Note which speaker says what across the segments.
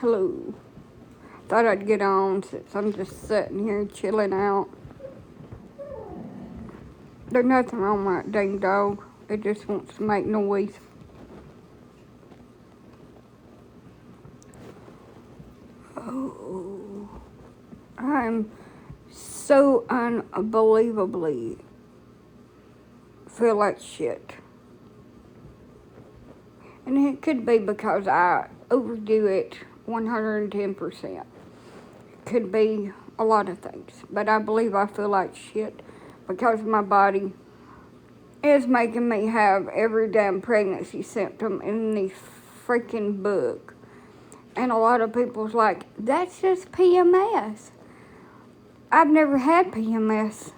Speaker 1: Hello. Thought I'd get on since I'm just sitting here chilling out. There's nothing wrong with that dang dog. It just wants to make noise. Oh, I'm so unbelievably feel like shit. And it could be because I overdo it 110%. Could be a lot of things. But I believe I feel like shit because my body is making me have every damn pregnancy symptom in the freaking book. And a lot of people's like, that's just PMS. I've never had PMS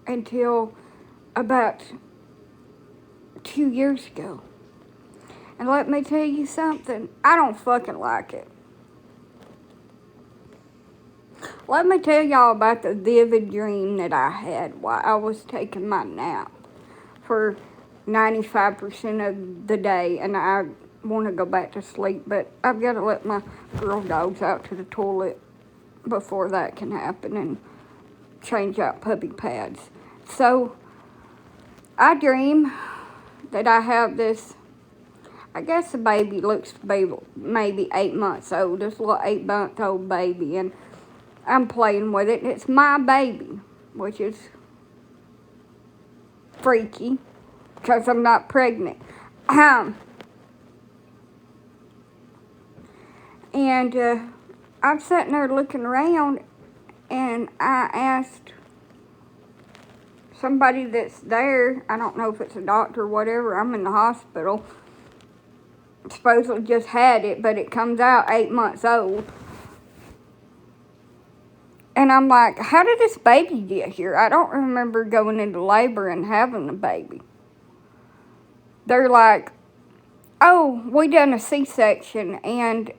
Speaker 1: until about 2 years ago. And let me tell you something, I don't fucking like it. Let me tell y'all about the vivid dream that I had while I was taking my nap for 95% of the day, and I want to go back to sleep, but I've got to let my girl dogs out to the toilet before that can happen and change out puppy pads. So, I dream that I have this, I guess the baby looks to be maybe 8 months old, this little 8-month-old baby, and I'm playing with it, and it's my baby, which is freaky, because I'm not pregnant. And I'm sitting there looking around, and I asked somebody that's there, I don't know if it's a doctor or whatever, I'm in the hospital, supposedly just had it, but it comes out 8 months old. And I'm like, how did this baby get here? I don't remember going into labor and having a baby. They're like, oh, we done a C-section, and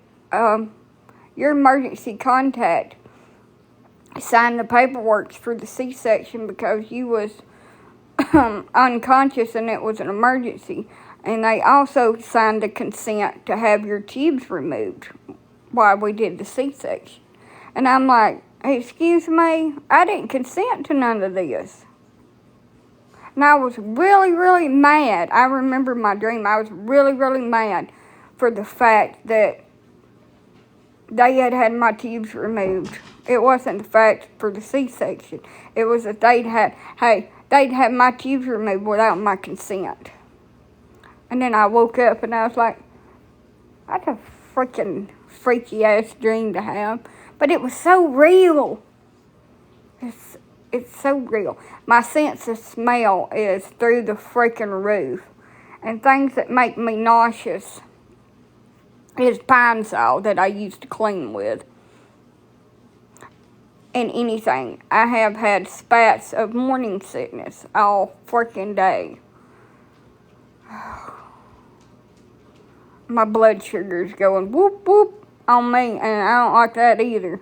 Speaker 1: your emergency contact signed the paperwork for the C-section because you was unconscious and it was an emergency. And they also signed the consent to have your tubes removed while we did the C-section. And I'm like, excuse me, I didn't consent to none of this. And I was really, really mad. I remember my dream. I was really, really mad for the fact that they had had my tubes removed. It wasn't the fact for the C-section. It was that they'd had my tubes removed without my consent. And then I woke up and I was like, that's a freaking freaky ass dream to have. But it was so real. It's so real. My sense of smell is through the freaking roof. And things that make me nauseous is Pine Sol that I used to clean with. And anything. I have had spats of morning sickness all freaking day. My blood sugar's going whoop whoop on me, and I don't like that either.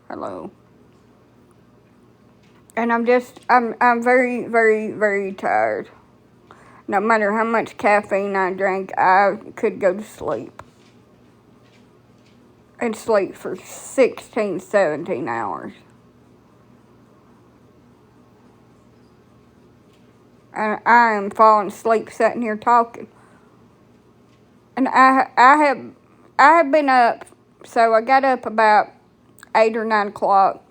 Speaker 1: Hello. And I'm very, very, very tired. No matter how much caffeine I drink, I could go to sleep. And sleep for 16, 17 hours. And I am falling asleep sitting here talking. And I have been up, so I got up about 8 or 9 o'clock.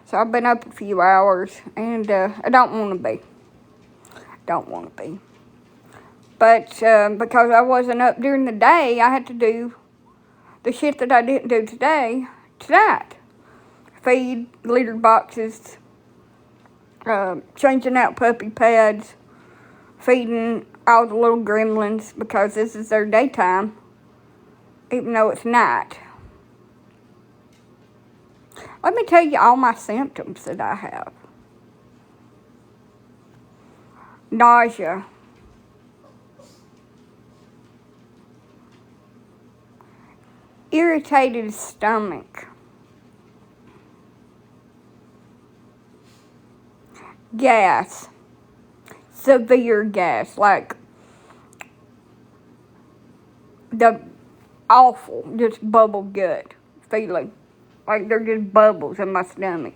Speaker 1: So I've been up a few hours, and I don't want to be. But because I wasn't up during the day, I had to do the shit that I didn't do tonight. Feed, litter boxes, changing out puppy pads, feeding all the little gremlins because this is their daytime, even though it's night. Let me tell you all my symptoms that I have. Nausea. Irritated stomach. Gas. Severe gas. Like the awful, just bubble gut feeling. Like they're just bubbles in my stomach.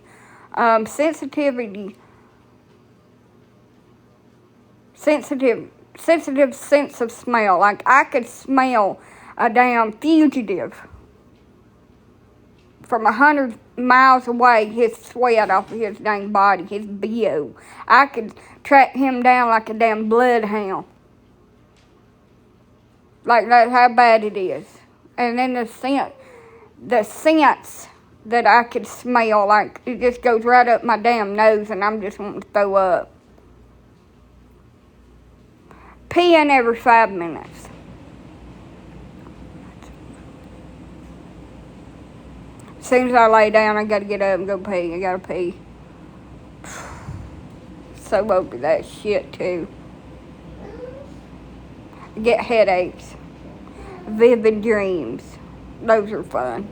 Speaker 1: Sensitive sense of smell. Like I could smell a damn fugitive from 100 miles away, his sweat off of his dang body, his BO. I could track him down like a damn bloodhound. Like that's how bad it is. And then the scents that I could smell, like it just goes right up my damn nose and I'm just wanting to throw up. Peeing every 5 minutes. As soon as I lay down, I gotta get up and go pee. I gotta pee. So over that shit too. Get headaches. Vivid dreams. Those are fun.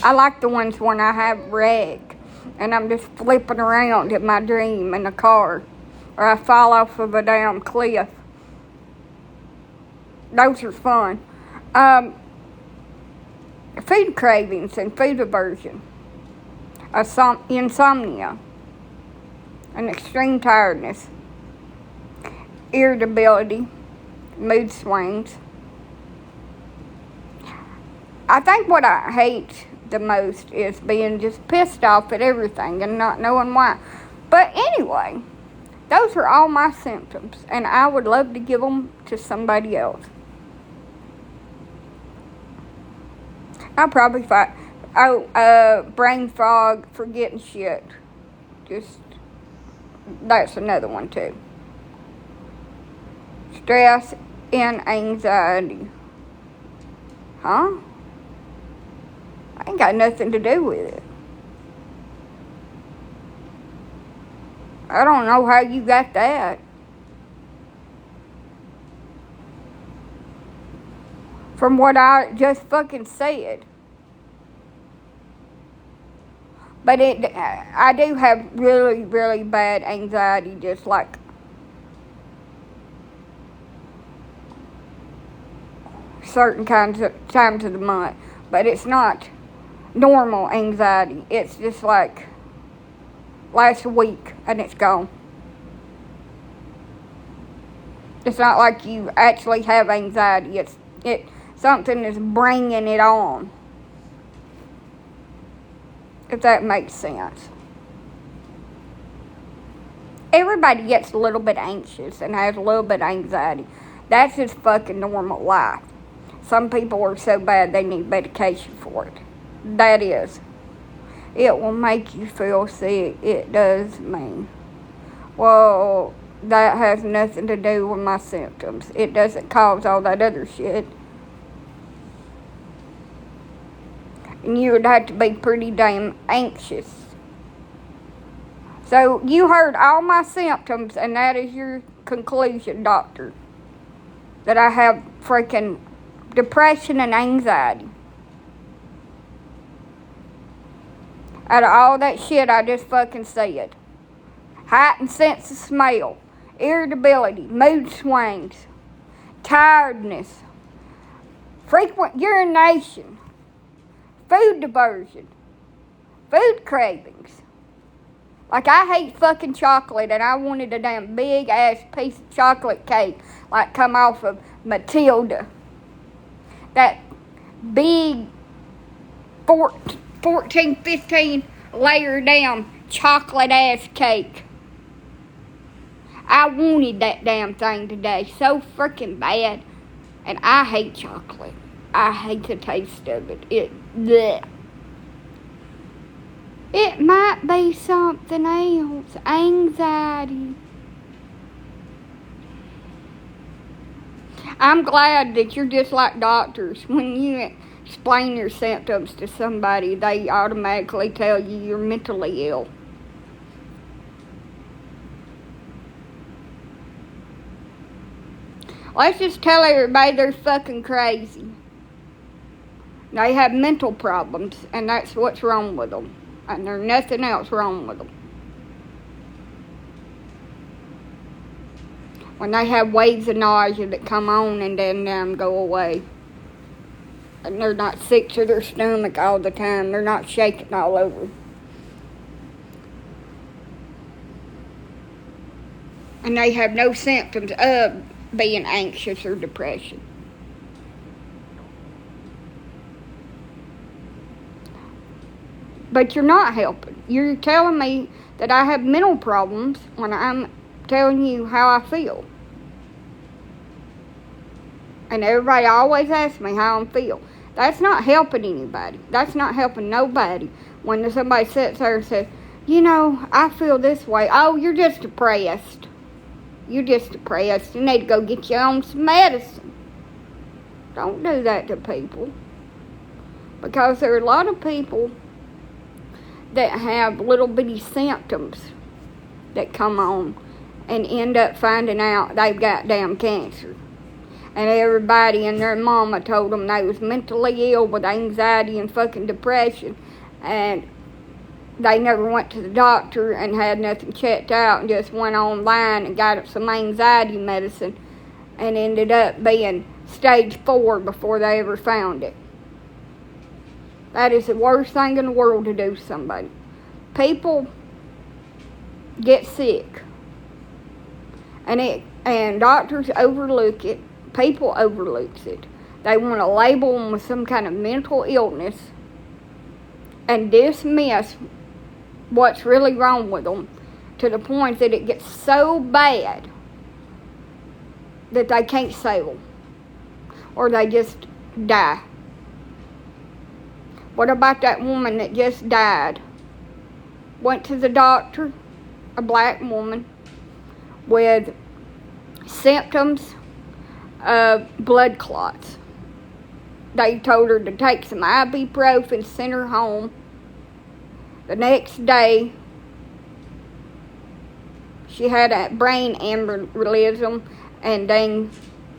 Speaker 1: I like the ones when I have wreck and I'm just flipping around in my dream in the car. Or I fall off of a damn cliff. Those are fun. Food cravings and food aversion. Insomnia. And extreme tiredness. Irritability. Mood swings. I think what I hate the most is being just pissed off at everything and not knowing why. But anyway, those are all my symptoms, and I would love to give them to somebody else. I'll probably fight. Brain fog, forgetting shit. That's another one too. Stress and anxiety. Huh? I ain't got nothing to do with it. I don't know how you got that. From what I just fucking said. But I do have really, really bad anxiety, just like certain kinds of times of the month. But it's not normal anxiety. It's just like last week and it's gone. It's not like you actually have anxiety. Something is bringing it on. If that makes sense. Everybody gets a little bit anxious and has a little bit of anxiety. That's just fucking normal life. Some people are so bad they need medication for it. That is. It will make you feel sick. It does me. Well, that has nothing to do with my symptoms. It doesn't cause all that other shit. And you would have to be pretty damn anxious. So you heard all my symptoms, and that is your conclusion, doctor. That I have freaking depression and anxiety. Out of all that shit I just fucking said. Heightened sense of smell. Irritability. Mood swings. Tiredness. Frequent urination. Food diversion. Food cravings. Like I hate fucking chocolate and I wanted a damn big ass piece of chocolate cake. Like come off of Matilda. That big 14, 15 layer down chocolate ass cake. I wanted that damn thing today so freaking bad. And I hate chocolate. I hate the taste of it. Bleh. It might be something else. Anxiety. I'm glad that you're just like doctors. When you explain your symptoms to somebody, they automatically tell you you're mentally ill. Let's just tell everybody they're fucking crazy. They have mental problems, and that's what's wrong with them. And there's nothing else wrong with them. when they have waves of nausea that come on and then go away. And they're not sick to their stomach all the time. They're not shaking all over. And they have no symptoms of being anxious or depression. But you're not helping. You're telling me that I have mental problems when I'm telling you how I feel. And everybody always asks me how I feel. That's not helping anybody. That's not helping nobody. When somebody sits there and says, you know, I feel this way. Oh, you're just depressed. You're just depressed. You need to go get you on some medicine. Don't do that to people. Because there are a lot of people that have little bitty symptoms that come on and end up finding out they've got damn cancer. And everybody and their mama told them they was mentally ill with anxiety and fucking depression. And they never went to the doctor and had nothing checked out and just went online and got some anxiety medicine and ended up being stage 4 before they ever found it. That is the worst thing in the world to do to somebody. People get sick. And doctors overlook it. People overlook it. They want to label them with some kind of mental illness and dismiss what's really wrong with them to the point that it gets so bad that they can't sail or they just die. What about that woman that just died? Went to the doctor, a black woman, with symptoms of blood clots. They told her to take some ibuprofen, send her home. The next day, she had a brain aneurysm and then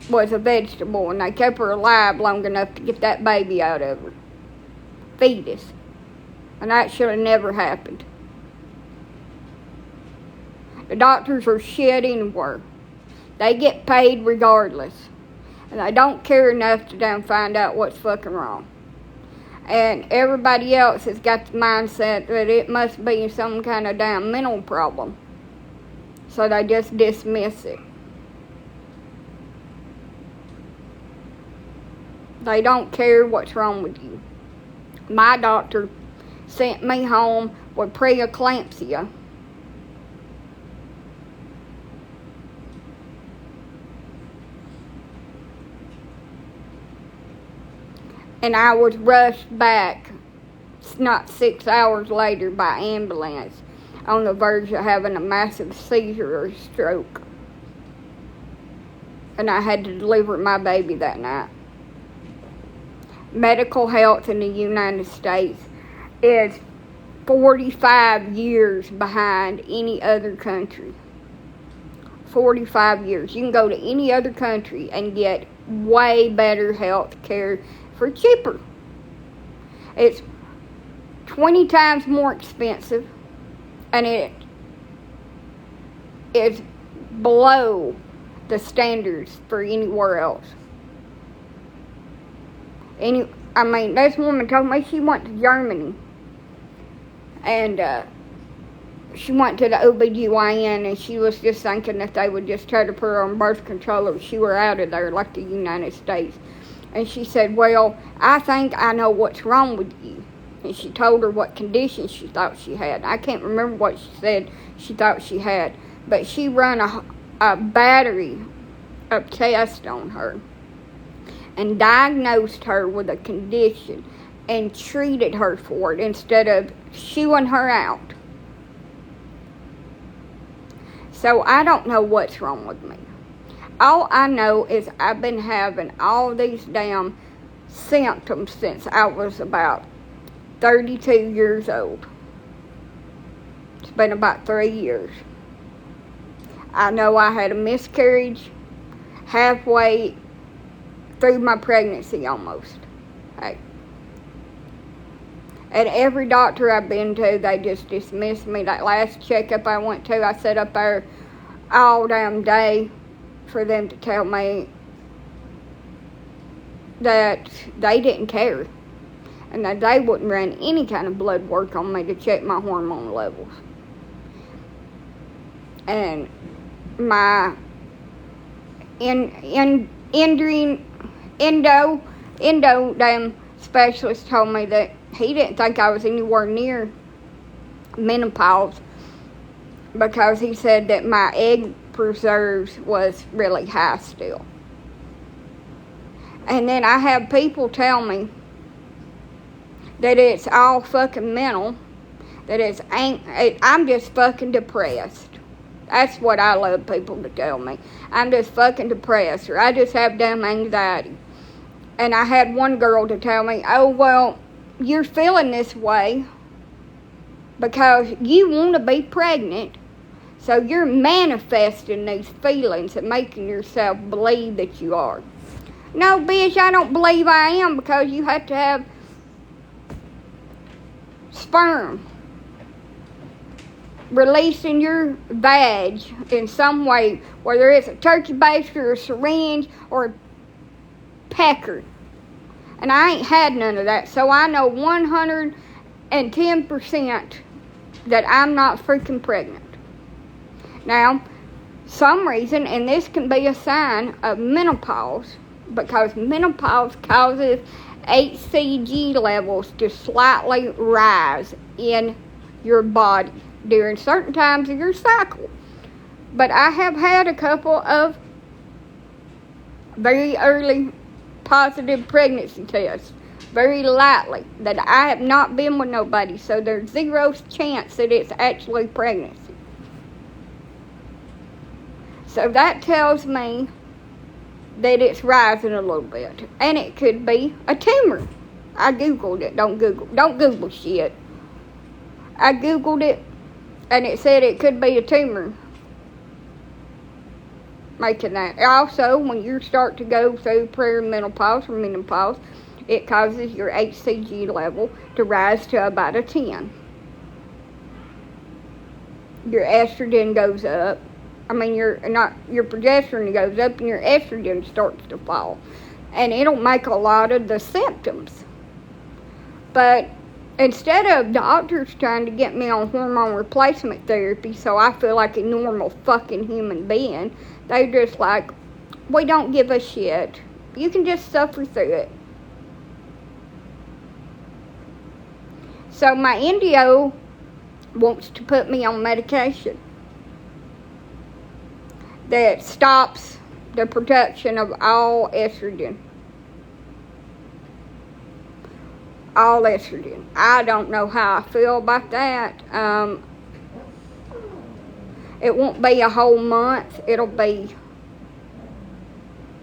Speaker 1: was a vegetable, and they kept her alive long enough to get that baby out of her. Fetus. And that should have never happened. The doctors are shit anywhere. They get paid regardless. And they don't care enough to damn find out what's fucking wrong. And everybody else has got the mindset that it must be some kind of damn mental problem. So they just dismiss it. They don't care what's wrong with you. My doctor sent me home with preeclampsia. And I was rushed back, not 6 hours later, by ambulance on the verge of having a massive seizure or stroke. And I had to deliver my baby that night. Medical health in the United States is 45 years behind any other country. 45 years. You can go to any other country and get way better health care for cheaper. It's 20 times more expensive, and it is below the standards for anywhere else. This woman told me she went to Germany, and she went to the OBGYN, and she was just thinking that they would just try to put her on birth control or she were out of there like the United States. And she said, well, I think I know what's wrong with you. And she told her what condition she thought she had. I can't remember what she said she thought she had. But she ran a battery of tests on her and diagnosed her with a condition and treated her for it instead of shooing her out. So I don't know what's wrong with me. All I know is I've been having all these damn symptoms since I was about 32 years old. It's been about 3 years. I know I had a miscarriage halfway through my pregnancy almost. Hey. At every doctor I've been to, they just dismissed me. That last checkup I went to, I sat up there all damn day for them to tell me that they didn't care and that they wouldn't run any kind of blood work on me to check my hormone levels. And my endo damn specialist told me that he didn't think I was anywhere near menopause because he said that my egg preserves was really high still. And then I have people tell me that it's all fucking mental, that I'm just fucking depressed. That's what I love people to tell me. I'm just fucking depressed, or I just have damn anxiety. And I had one girl to tell me, oh, well, you're feeling this way because you want to be pregnant, so you're manifesting these feelings and making yourself believe that you are. No, bitch, I don't believe I am, because you have to have sperm released in your vag in some way, whether it's a turkey baster or a syringe or a pecker. And I ain't had none of that, so I know 110% that I'm not freaking pregnant. Now, some reason, and this can be a sign of menopause, because menopause causes HCG levels to slightly rise in your body during certain times of your cycle. But I have had a couple of very early positive pregnancy tests, very lightly, that I have not been with nobody, so there's zero chance that it's actually pregnancy. So that tells me that it's rising a little bit, and it could be a tumor. I googled it. Don't Google shit. I googled it, and it said it could be a tumor making that. Also, when you start to go through perimenopause or menopause, it causes your HCG level to rise to about a 10. Your estrogen goes up. I mean, your progesterone goes up and your estrogen starts to fall. And it'll make a lot of the symptoms. But instead of doctors trying to get me on hormone replacement therapy so I feel like a normal fucking human being, they just like, we don't give a shit. You can just suffer through it. So my endo wants to put me on medication that stops the production of all estrogen. All estrogen. I don't know how I feel about that. It won't be a whole month. It'll be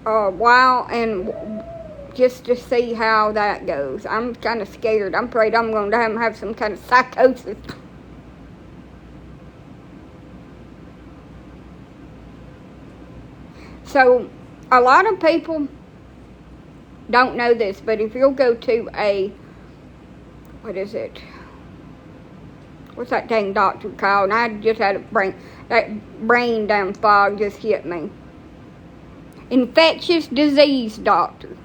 Speaker 1: a while, and just to see how that goes. I'm kind of scared. I'm afraid I'm going to have some kind of psychosis. So, a lot of people don't know this, but if you'll go to what's that dang doctor called? And I just had that brain damn fog just hit me. Infectious disease doctor.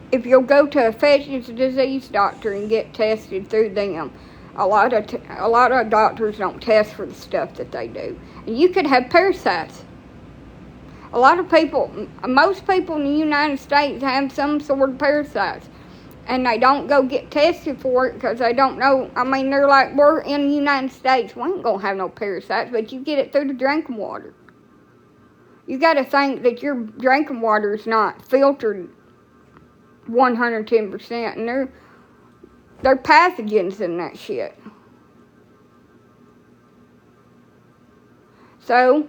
Speaker 1: If you'll go to a infectious disease doctor and get tested through them, a lot of doctors don't test for the stuff that they do. And you could have parasites. Most people in the United States have some sort of parasites. And they don't go get tested for it because they don't know. I mean, they're like, we're in the United States. We ain't going to have no parasites, but you get it through the drinking water. You got to think that your drinking water is not filtered 110%, and they're pathogens in that shit. So,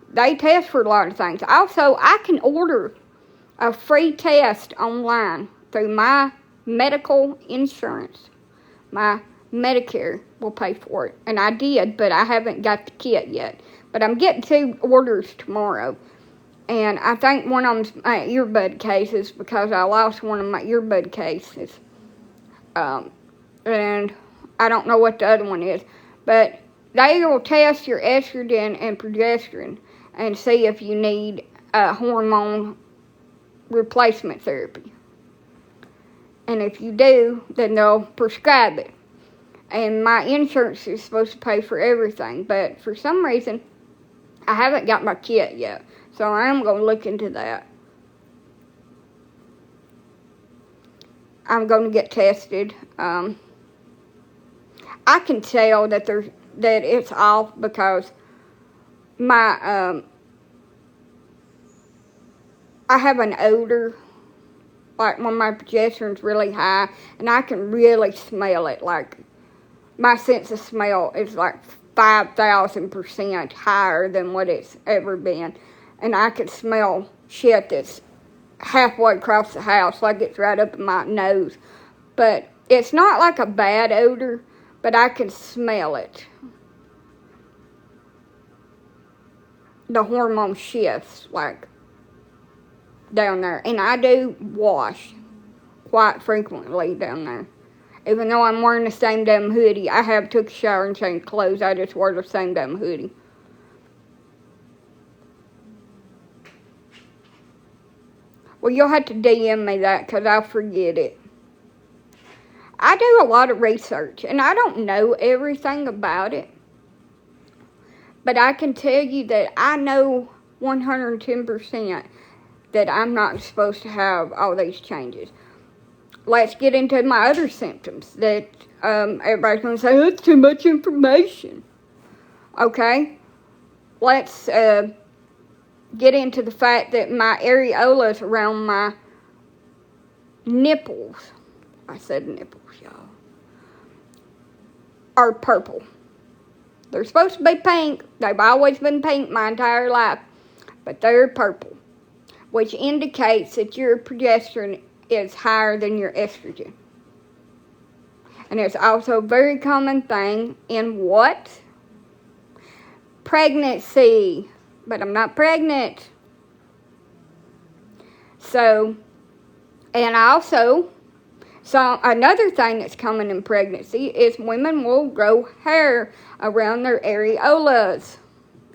Speaker 1: they test for a lot of things. Also, I can order a free test online through my medical insurance. My Medicare will pay for it. And I did, but I haven't got the kit yet. But I'm getting 2 orders tomorrow And I think one of them's my earbud cases because I lost one of my earbud cases. And I don't know what the other one is. But they will test your estrogen and progesterone and see if you need hormone replacement therapy. And if you do, then they'll prescribe it. And my insurance is supposed to pay for everything. But for some reason, I haven't got my kit yet. So I am going to look into that. I'm going to get tested. I can tell that it's off because my I have an odor, like when my progesterone's really high, and I can really smell it. Like my sense of smell is like 5,000% higher than what it's ever been, and I can smell shit that's halfway across the house, like it's right up in my nose. But it's not like a bad odor, but I can smell it. The hormone shifts, like, down there. And I do wash quite frequently down there. Even though I'm wearing the same damn hoodie, I have took a shower and changed clothes. I just wear the same damn hoodie. Well, you'll have to DM me that because I'll forget it. I do a lot of research, and I don't know everything about it. But I can tell you that I know 110% that I'm not supposed to have all these changes. Let's get into my other symptoms that everybody's going to say, that's too much information. Okay? Let's get into the fact that my areolas around my nipples, I said nipples, y'all, are purple. They're supposed to be pink. They've always been pink my entire life. But they're purple, which indicates that your progesterone is higher than your estrogen. And it's also a very common thing in what? Pregnancy. But I'm not pregnant. So, and also, so another thing that's common in pregnancy is women will grow hair around their areolas.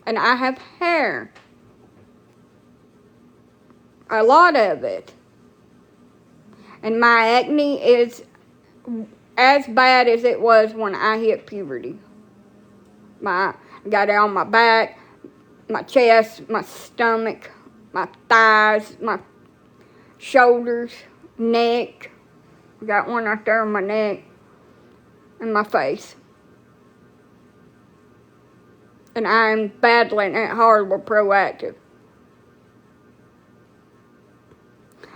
Speaker 1: And I have hair. A lot of it. And my acne is as bad as it was when I hit puberty. I got it on my back, my chest, my stomach, my thighs, my shoulders, neck. Got one right there on my neck and my face. And I'm battling it hard with Proactive.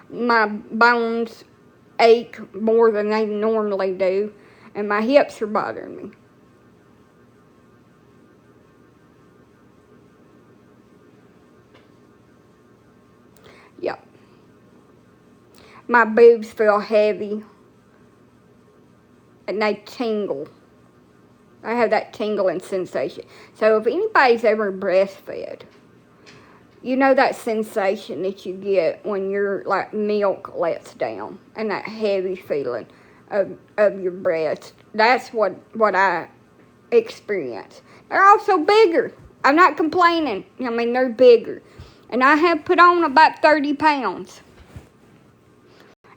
Speaker 1: My bones ache more than they normally do, and my hips are bothering me. Yep. My boobs feel heavy, and they tingle. I have that tingling sensation. So if anybody's ever breastfed, you know that sensation that you get when your like milk lets down and that heavy feeling of your breast. That's what I experience. They're also bigger. I'm not complaining. I mean, they're bigger. And I have put on about 30 pounds.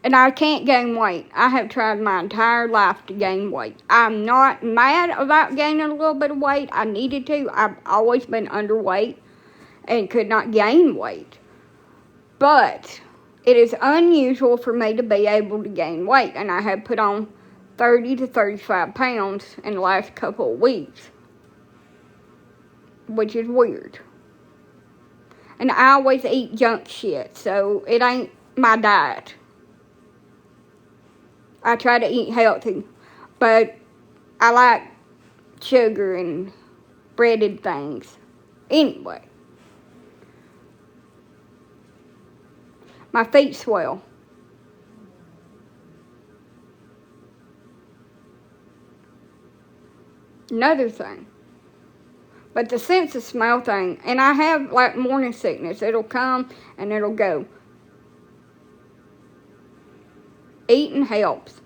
Speaker 1: And I can't gain weight. I have tried my entire life to gain weight. I'm not mad about gaining a little bit of weight. I needed to. I've always been underweight and could not gain weight. But it is unusual for me to be able to gain weight. And I have put on 30 to 35 pounds in the last couple of weeks. Which is weird. And I always eat junk shit. So it ain't my diet. I try to eat healthy, but I like sugar and breaded things. Anyway, my feet swell. Another thing, But the sense of smell thing, and I have like morning sickness. It'll come and it'll go. Eating helps.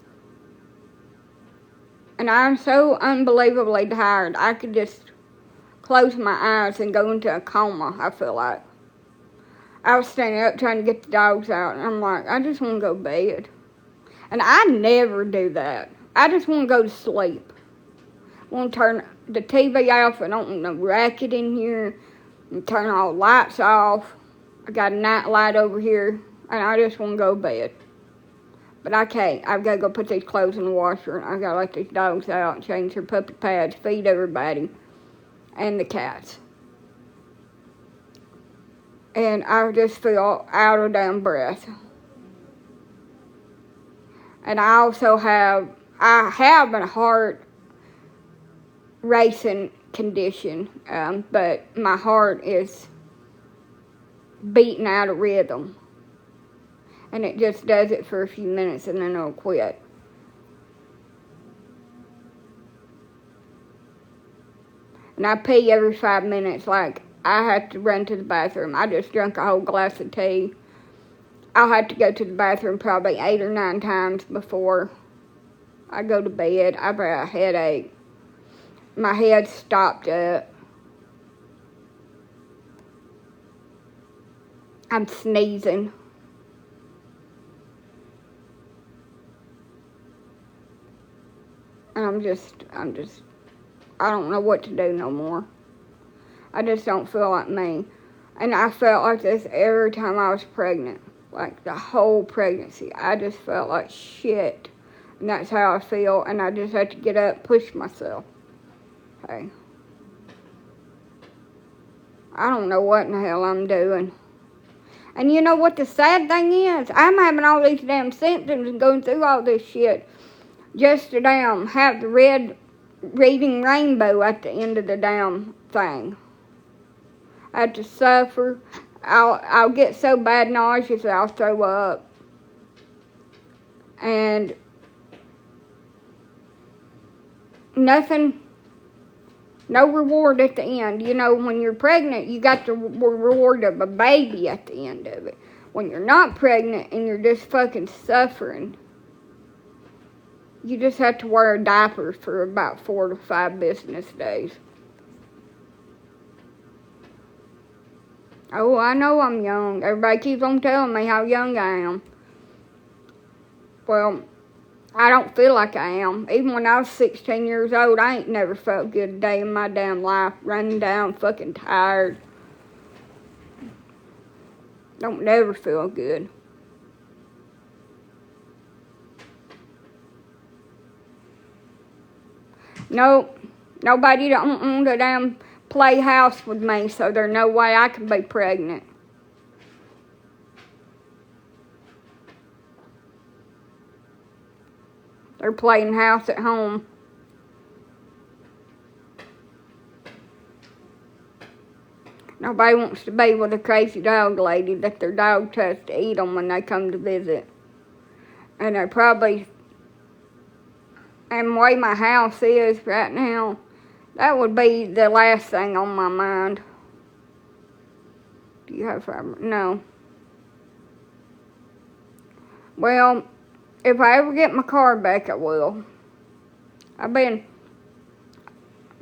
Speaker 1: And I'm so unbelievably tired. I could just close my eyes and go into a coma, I feel like. I was standing up trying to get the dogs out, and I'm like, I just want to go to bed. And I never do that. I just want to go to sleep. I want to turn the TV off. I don't want no racket in here. And turn all the lights off. I got a night light over here, and I just want to go to bed. But I can't. I've got to go put these clothes in the washer, and I've got to let these dogs out, change their puppy pads, feed everybody, and the cats. And I just feel out of damn breath. And I also have a heart racing condition, but my heart is beating out of rhythm. And it just does it for a few minutes and then it'll quit. And I pee every 5 minutes, like I have to run to the bathroom. I just drank a whole glass of tea. I'll have to go to the bathroom probably 8 or 9 times before I go to bed. I've got a headache. My head's stopped up. I'm sneezing. And I don't know what to do no more. I just don't feel like me. And I felt like this every time I was pregnant. Like the whole pregnancy. I just felt like shit. And that's how I feel. And I just had to get up, push myself. Okay. I don't know what in the hell I'm doing. And you know what the sad thing is? I'm having all these damn symptoms and going through all this shit just to damn have the red reading rainbow at the end of the damn thing. I have to suffer. I'll get so bad nauseous that I'll throw up. And nothing, no reward at the end. You know, when you're pregnant, you got the reward of a baby at the end of it. When you're not pregnant and you're just fucking suffering, you just have to wear a diaper for about 4 to 5 business days. Oh, I know I'm young. Everybody keeps on telling me how young I am. Well, I don't feel like I am. Even when I was 16 years old, I ain't never felt good a day in my damn life. Running down, fucking tired. Don't never feel good. Nope. Nobody don't want to damn play house with me, so there's no way I can be pregnant. They're playing house at home. Nobody wants to be with a crazy dog lady that their dog tries to eat them when they come to visit. And they probably, and the way my house is right now, that would be the last thing on my mind. Do you have fiber? No. Well, if I ever get my car back, I will. I've been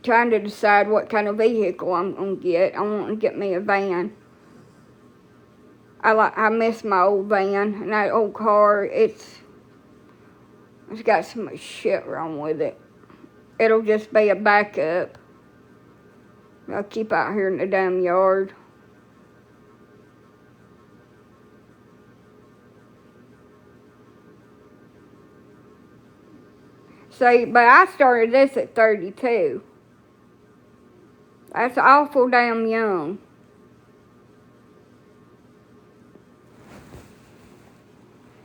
Speaker 1: trying to decide what kind of vehicle I'm going to get. I want to get me a van. I miss my old van, and that old car, it's got so much shit wrong with it. It'll just be a backup. I'll keep out here in the damn yard. See, but I started this at 32. That's awful damn young.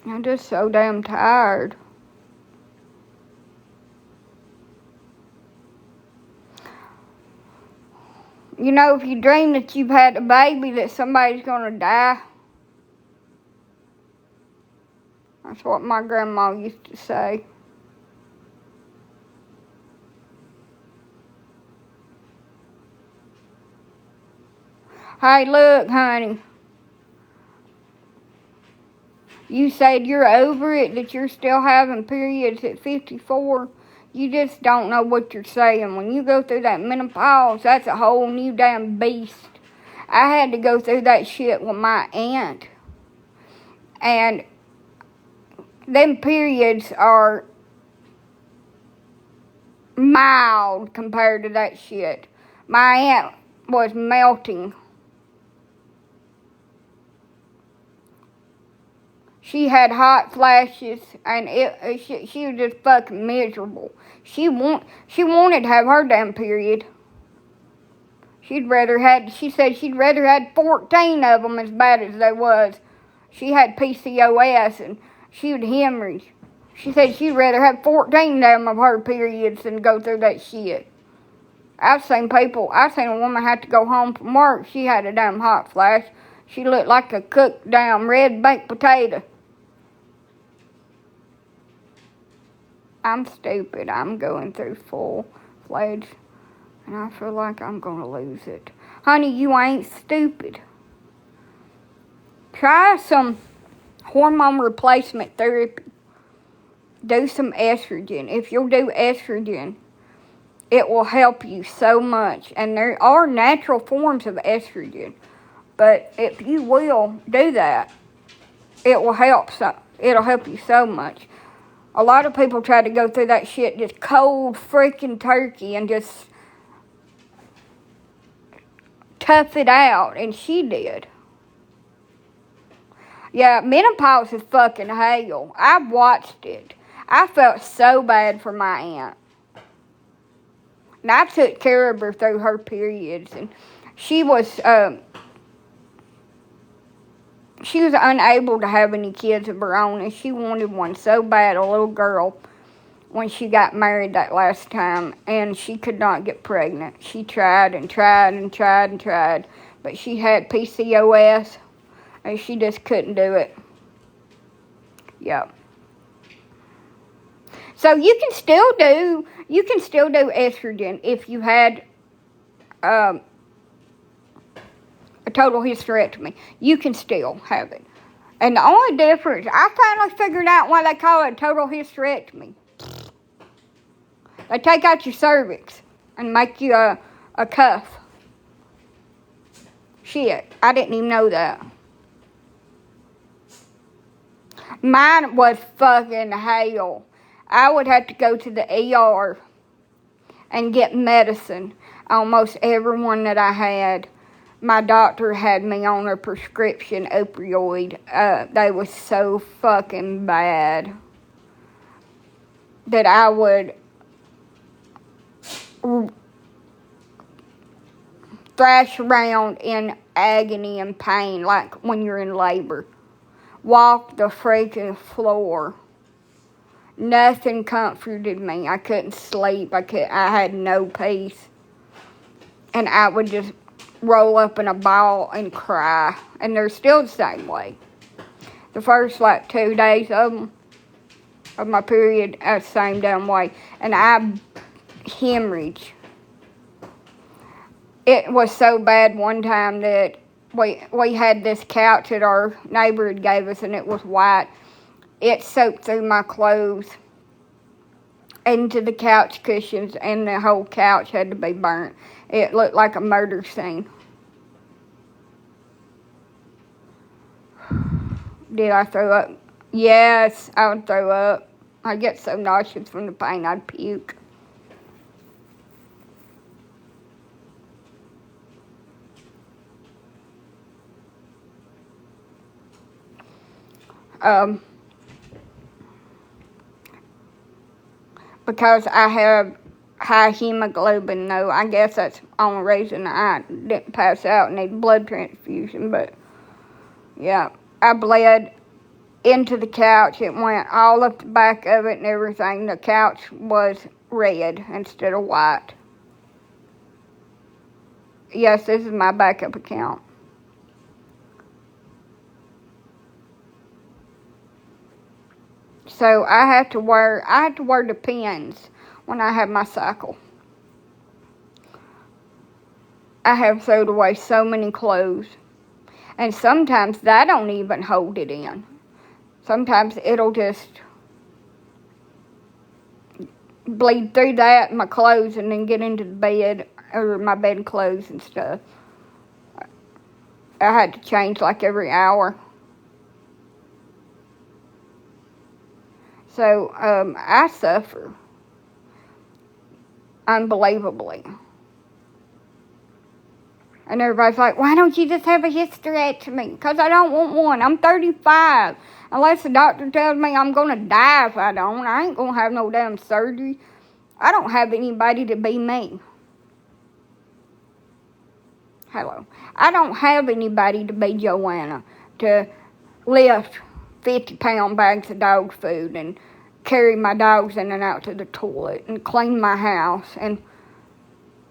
Speaker 1: I'm just so damn tired. You know, if you dream that you've had a baby, that somebody's gonna die. That's what my grandma used to say. Hey, look, honey. You said you're over it, that you're still having periods at 54. You just don't know what you're saying. When you go through that menopause, that's a whole new damn beast. I had to go through that shit with my aunt. And them periods are mild compared to that shit. My aunt was melting. She had hot flashes, and she was just fucking miserable. She wanted to have her damn period. She said she'd rather had 14 of them as bad as they was. She had PCOS, and she would hemorrhage. She said she'd rather have 14 of her periods than go through that shit. I've seen a woman have to go home from work. She had a damn hot flash. She looked like a cooked damn red baked potato. I'm stupid. I'm going through full-fledged, and I feel like I'm going to lose it. Honey, you ain't stupid. Try some hormone replacement therapy. Do some estrogen. If you'll do estrogen, it will help you so much. And there are natural forms of estrogen. But if you will do that, it will help. It'll help you so much. A lot of people try to go through that shit just cold freaking turkey and just tough it out. And she did. Yeah, menopause is fucking hell. I watched it. I felt so bad for my aunt. And I took care of her through her periods. And she was unable to have any kids of her own, and she wanted one so bad, a little girl, when she got married that last time, and she could not get pregnant. She tried and tried and tried and tried, but she had PCOS, and she just couldn't do it. Yep. So you can still do estrogen if you had a total hysterectomy. You can still have it. And the only difference, I finally figured out why they call it a total hysterectomy. They take out your cervix and make you a cuff. Shit, I didn't even know that. Mine was fucking hell. I would have to go to the ER and get medicine. Almost everyone that I had, my doctor had me on a prescription opioid. They was so fucking bad that I would thrash around in agony and pain like when you're in labor. Walk the freaking floor. Nothing comforted me. I couldn't sleep. I had no peace. And I would just roll up in a ball and cry. And they're still the same way. The first 2 days of my period, the same damn way. And I hemorrhage. It was so bad one time that we had this couch that our neighbor had gave us, and it was white. It soaked through my clothes into the couch cushions, and the whole couch had to be burnt. It looked like a murder scene. Did I throw up? Yes, I would throw up. I'd get so nauseous from the pain, I'd puke. Because I have high hemoglobin, though. I guess that's the only reason I didn't pass out and need blood transfusion. But, yeah, I bled into the couch. It went all up the back of it and everything. The couch was red instead of white. Yes, this is my backup account. So I have to wear the pins when I have my cycle. I have thrown away so many clothes. And sometimes that don't even hold it in. Sometimes it'll just bleed through that, my clothes, and then get into the bed, or my bed clothes and stuff. I had to change like every hour. So, I suffer. Unbelievably. And everybody's like, why don't you just have a hysterectomy? Because I don't want one. I'm 35. Unless the doctor tells me I'm going to die if I don't. I ain't going to have no damn surgery. I don't have anybody to be me. Hello. I don't have anybody to be Joanna, to lift 50-pound bags of dog food and carry my dogs in and out to the toilet and clean my house and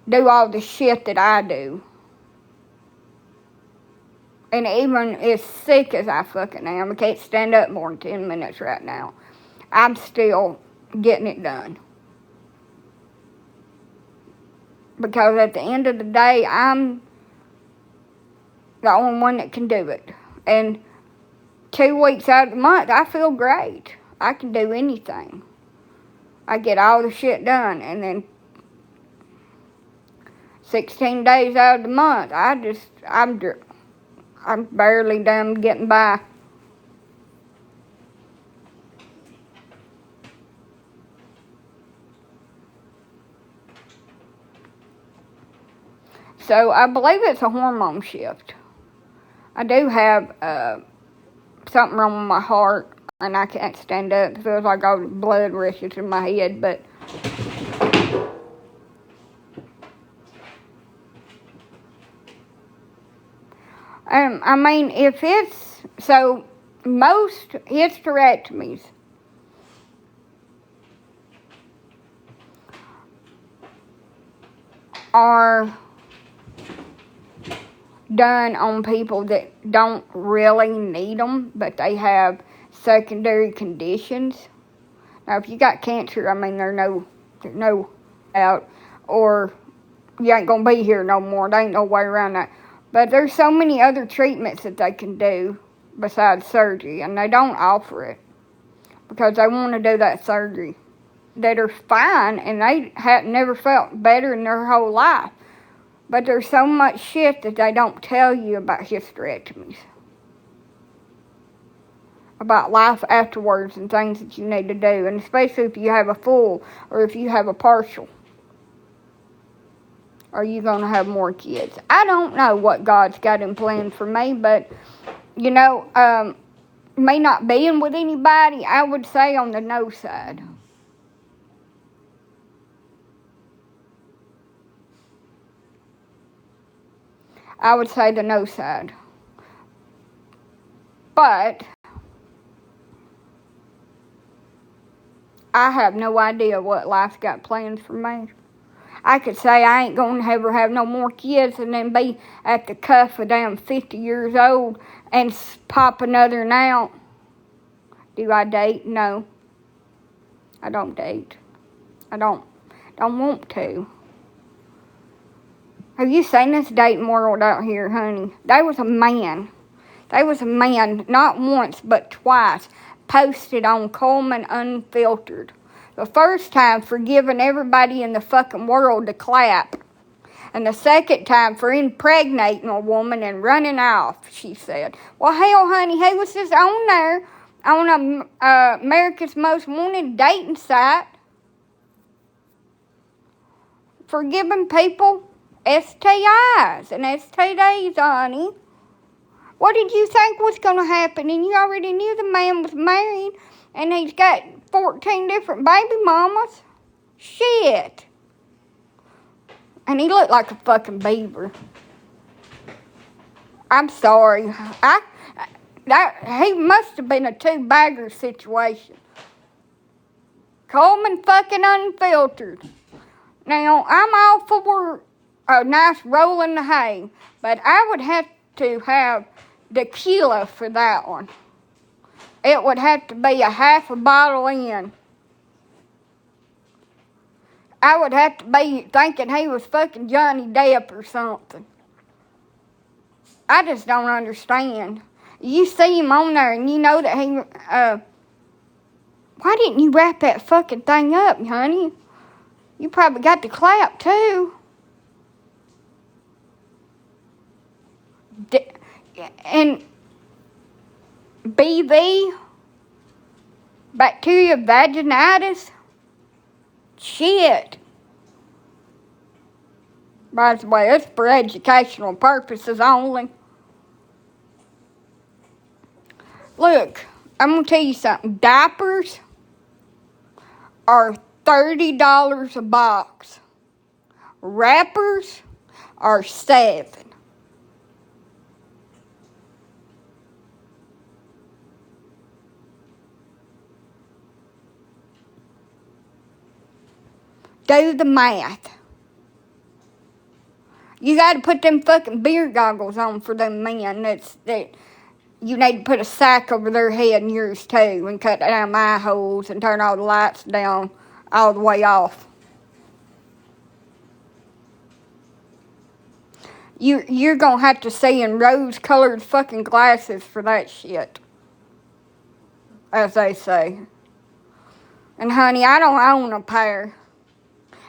Speaker 1: do all the shit that I do. And even as sick as I fucking am, I can't stand up more than 10 minutes right now, I'm still getting it done. Because at the end of the day, I'm the only one that can do it. And 2 weeks out of the month, I feel great. I can do anything. I get all the shit done. And then 16 days out of the month, I'm barely done getting by. So I believe it's a hormone shift. I do have something wrong with my heart, and I can't stand up. It feels like all the blood rushes in my head, but I mean, if it's, so most hysterectomies are done on people that don't really need them, but they have secondary conditions. Now, if you got cancer, I mean, there's no doubt, or you ain't gonna be here no more. There ain't no way around that. But there's so many other treatments that they can do besides surgery, and they don't offer it because they want to do that surgery. That are fine, and they have never felt better in their whole life. But there's so much shit that they don't tell you about hysterectomies. About life afterwards and things that you need to do. And especially if you have a full or if you have a partial. Are you going to have more kids? I don't know what God's got in plan for me. But, you know, me not being with anybody, I would say on the no side. I would say the no side. But I have no idea what life's got planned for me. I could say I ain't going to ever have no more kids and then be at the cuff of damn 50 years old and pop another one out. Do I date? No. I don't date. I don't want to. Have you seen this dating world out here, honey? There was a man, not once, but twice, posted on Coleman Unfiltered. The first time for giving everybody in the fucking world to clap. And the second time for impregnating a woman and running off, she said. Well, hell, honey, he was just on there on America's Most Wanted dating site for giving people STIs and STDs, honey. What did you think was going to happen? And you already knew the man was married and he's got 14 different baby mamas. Shit. And he looked like a fucking beaver. I'm sorry. He must have been a two-bagger situation. Coleman fucking Unfiltered. Now, I'm all for a nice roll in the hay, but I would have to have tequila for that one. It would have to be a half a bottle in. I would have to be thinking he was fucking Johnny Depp or something. I just don't understand. You see him on there and you know that he, why didn't you wrap that fucking thing up, honey? You probably got the clap, too. And BV, bacteria vaginitis, shit. By the way, it's for educational purposes only. Look, I'm going to tell you something. Diapers are $30 a box. Wrappers are $7. Do the math. You got to put them fucking beer goggles on for them men. That you need to put a sack over their head and yours too, and cut down eye holes and turn all the lights down all the way off. You're gonna have to see in rose-colored fucking glasses for that shit, as they say. And honey, I don't own a pair,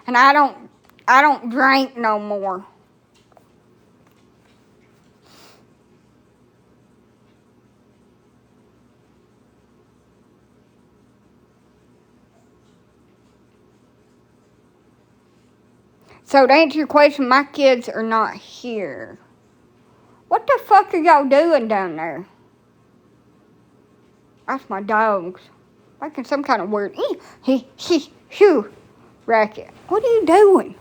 Speaker 1: and I don't drink no more. So to answer your question, my kids are not here. What the fuck are y'all doing down there? That's my dogs. Making some kind of weird racket. What are you doing?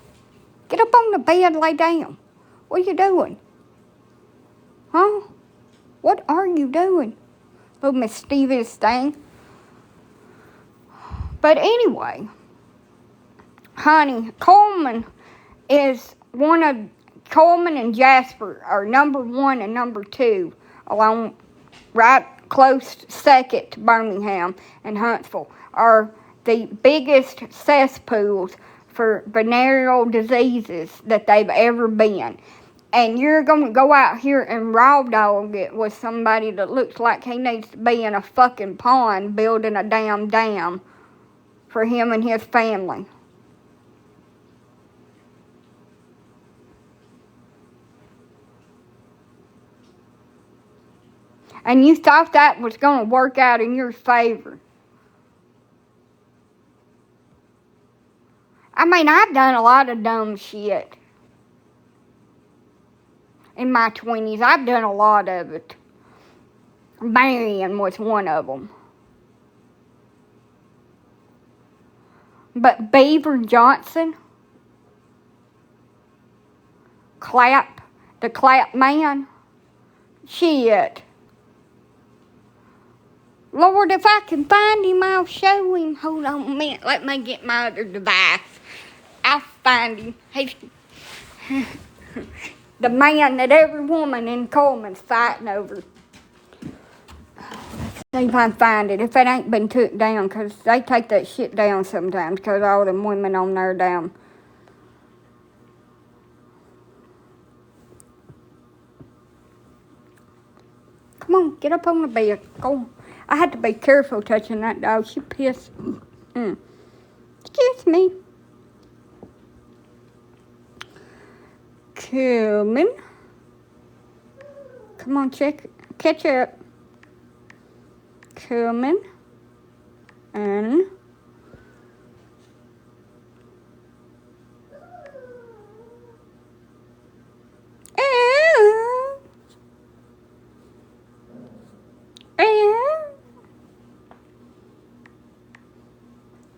Speaker 1: Get up on the bed, lay down. What are you doing? Huh? What are you doing? Little mischievous thing. But anyway, honey, Coleman and Jasper are number 1 and number 2, along right close second to Birmingham and Huntsville, are the biggest cesspools for venereal diseases that they've ever been. And you're going to go out here and raw dog it with somebody that looks like he needs to be in a fucking pond building a damn dam for him and his family. And you thought that was going to work out in your favor. I mean, I've done a lot of dumb shit in my 20s. I've done a lot of it. Marrying was one of them. But Beaver Johnson, the clap man, shit. Lord, if I can find him, I'll show him. Hold on a minute. Let me get my other device. I'll find him. He's the man that every woman in Coleman's fighting over. See if I can find it. If it ain't been took down, because they take that shit down sometimes, because all them women on there down. Come on, get up on the bed. Go. I had to be careful touching that dog. She pissed. Excuse me. Coming. Come on, catch up. Coming. And.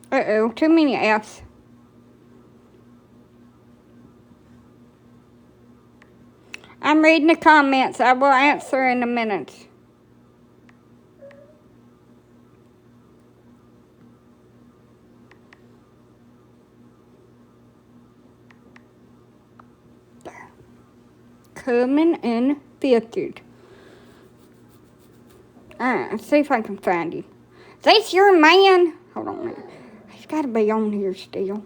Speaker 1: Uh-oh, too many F's. I'm reading the comments. I will answer in a minute. There. Coming and filtered. Let's see if I can find you. Is this your man? Hold on a minute. He's got to be on here still.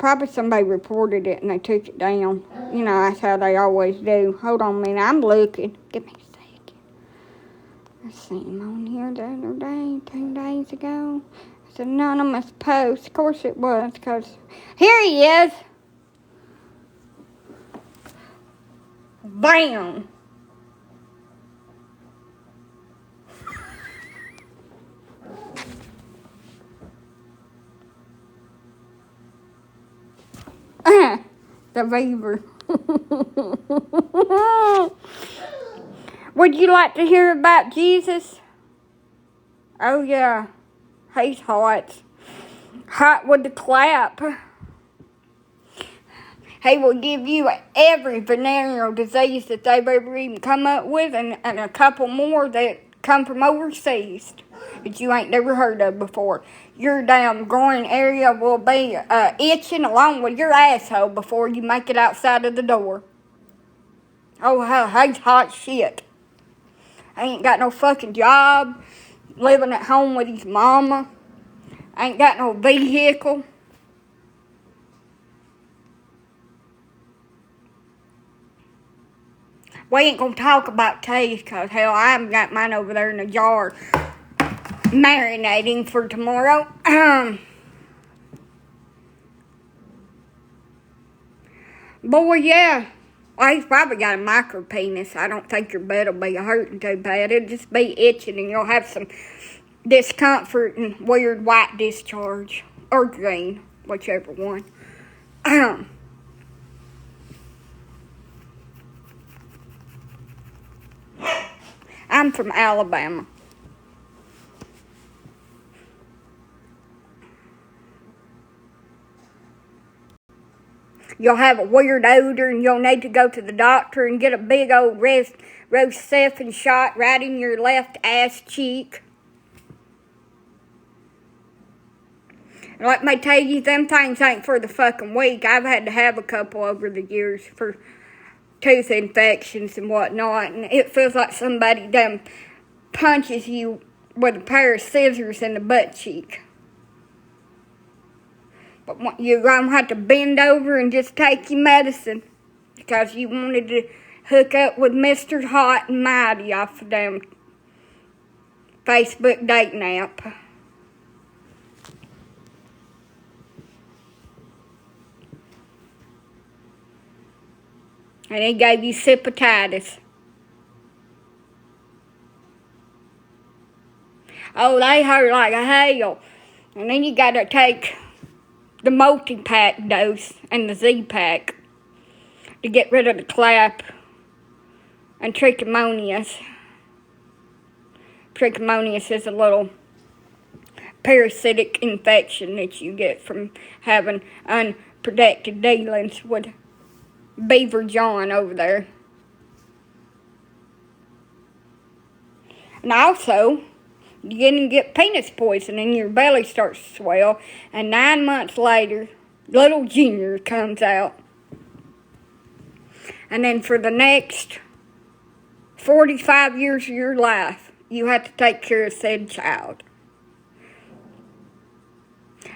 Speaker 1: Probably somebody reported it and they took it down. You know, that's how they always do. Hold on a minute, I'm looking. Give me a second. I seen him on here the other day, 2 days ago. It's an anonymous post. Of course it was, because here he is. Bam! The beaver. Would you like to hear about Jesus? Oh yeah, he's hot. Hot with the clap. He will give you every venereal disease that they've ever even come up with, and a couple more that come from overseas that you ain't never heard of before. Your damn groin area will be itching along with your asshole before you make it outside of the door. Oh, he's hot shit. Ain't got no fucking job, living at home with his mama, ain't got no vehicle. We ain't gonna talk about teeth, cause hell, I haven't got mine over there in a jar marinating for tomorrow. Boy, yeah. Well, he's probably got a micro penis. I don't think your butt will be hurting too bad. It'll just be itching and you'll have some discomfort and weird white discharge. Or green, whichever one. I'm from Alabama. You'll have a weird odor and you'll need to go to the doctor and get a big old Rocephin shot right in your left ass cheek. And let me tell you, them things ain't for the fucking weak. I've had to have a couple over the years for tooth infections and whatnot, and it feels like somebody damn punches you with a pair of scissors in the butt cheek. But you're gonna have to bend over and just take your medicine because you wanted to hook up with Mr. Hot and Mighty off of them Facebook dating app. And he gave you hepatitis. Oh, they hurt like a hell. And then you gotta take the multi-pack dose and the Z-pack to get rid of the clap and trichomonias. Trichomonias is a little parasitic infection that you get from having unprotected dealings with Beaver John over there. And also, you're going to get penis poisoning, your belly starts to swell, and 9 months later, little Junior comes out. And then for the next 45 years of your life, you have to take care of said child.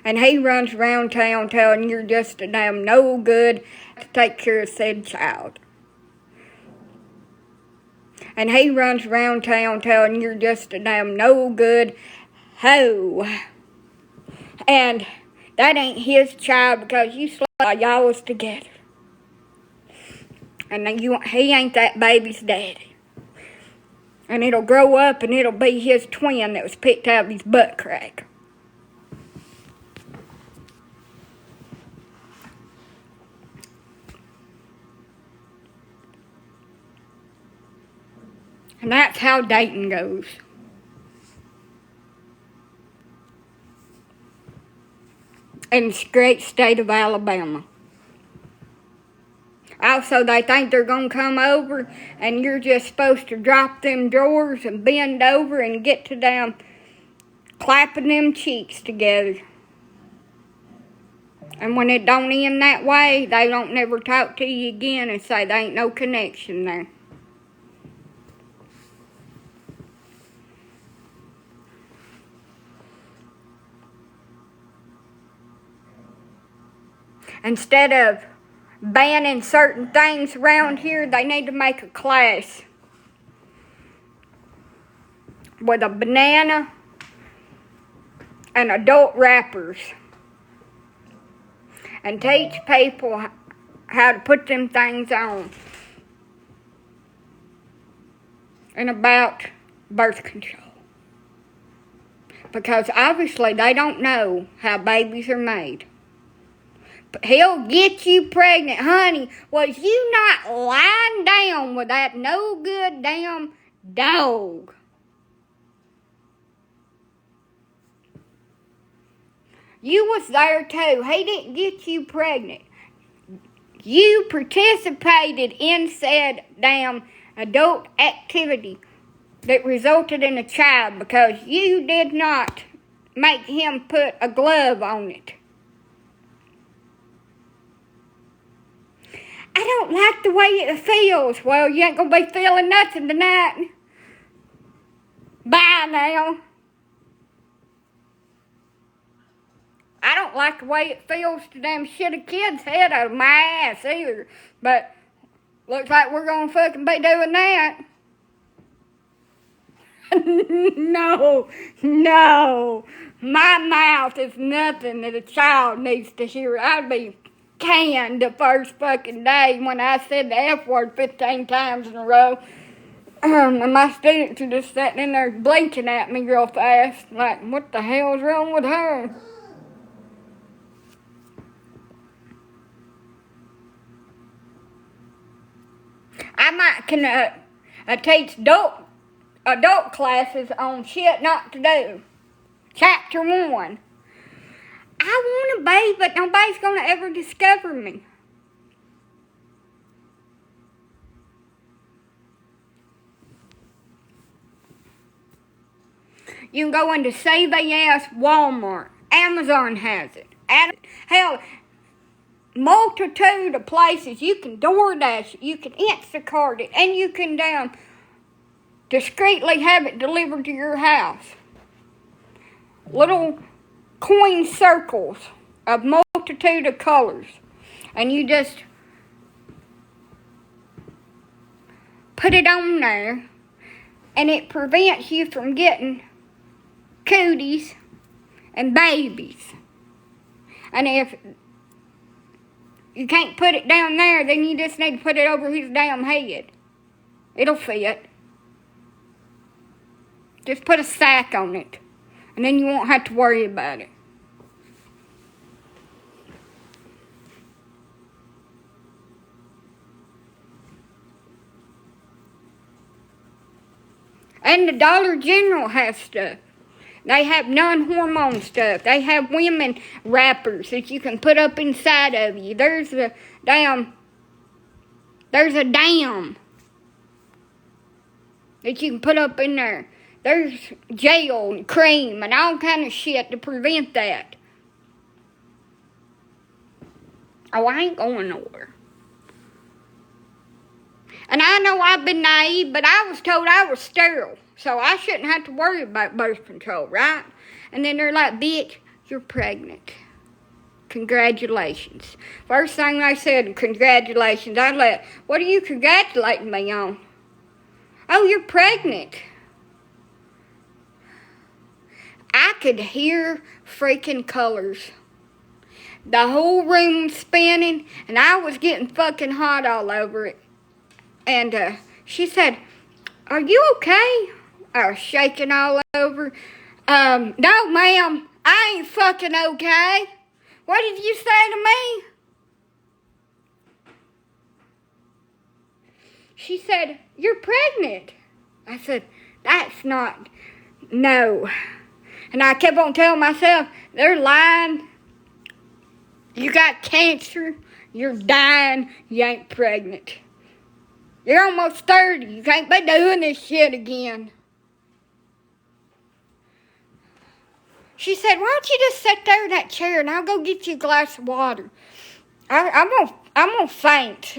Speaker 1: And he runs around town telling you're just a damn no good to take care of said child. And he runs around town telling you're just a damn no good hoe. And that ain't his child because you slept while y'all was together. And he ain't that baby's daddy. And it'll grow up and it'll be his twin that was picked out of his butt crack. And that's how dating goes. In the great state of Alabama. Also, they think they're going to come over and you're just supposed to drop them drawers and bend over and get to down clapping them cheeks together. And when it don't end that way, they don't never talk to you again and say there ain't no connection there. Instead of banning certain things around here, they need to make a class with a banana and adult wrappers and teach people how to put them things on. And about birth control. Because obviously they don't know how babies are made. But he'll get you pregnant. Honey, was you not lying down with that no good damn dog? You was there too. He didn't get you pregnant. You participated in said damn adult activity that resulted in a child because you did not make him put a glove on it. I don't like the way it feels. Well, you ain't gonna be feeling nothing tonight. Bye now. I don't like the way it feels to damn shit a kid's head out of my ass either. But looks like we're gonna fucking be doing that. No. My mouth is nothing that a child needs to hear. I'd be canned the first fucking day when I said the F word 15 times in a row. And my students are just sitting in there blinking at me real fast. Like, what the hell's wrong with her? I might teach adult classes on shit not to do. Chapter 1. I want to be, but nobody's going to ever discover me. You can go into CVS, Walmart, Amazon has it. Hell, multitude of places. You can DoorDash it, you can Instacart it, and you can discreetly have it delivered to your house. Little coin circles of multitude of colors. And you just put it on there, and it prevents you from getting cooties and babies. And if you can't put it down there, then you just need to put it over his damn head. It'll fit. Just put a sack on it, and then you won't have to worry about it. And the Dollar General has stuff. They have non-hormone stuff. They have women wrappers that you can put up inside of you. There's a dam that you can put up in there. There's gel and cream and all kind of shit to prevent that. Oh, I ain't going nowhere. And I know I've been naive, but I was told I was sterile. So I shouldn't have to worry about birth control, right? And then they're like, bitch, you're pregnant. Congratulations. First thing they said, congratulations. I like, what are you congratulating me on? Oh, you're pregnant. I could hear freaking colors. The whole room spinning, and I was getting fucking hot all over it. And she said, are you okay? I was shaking all over. No, ma'am, I ain't fucking okay. What did you say to me? She said, you're pregnant. I said, that's not, no. And I kept on telling myself, they're lying. You got cancer. You're dying. You ain't pregnant. You're almost 30. You can't be doing this shit again. She said, why don't you just sit there in that chair and I'll go get you a glass of water. I'm gonna faint.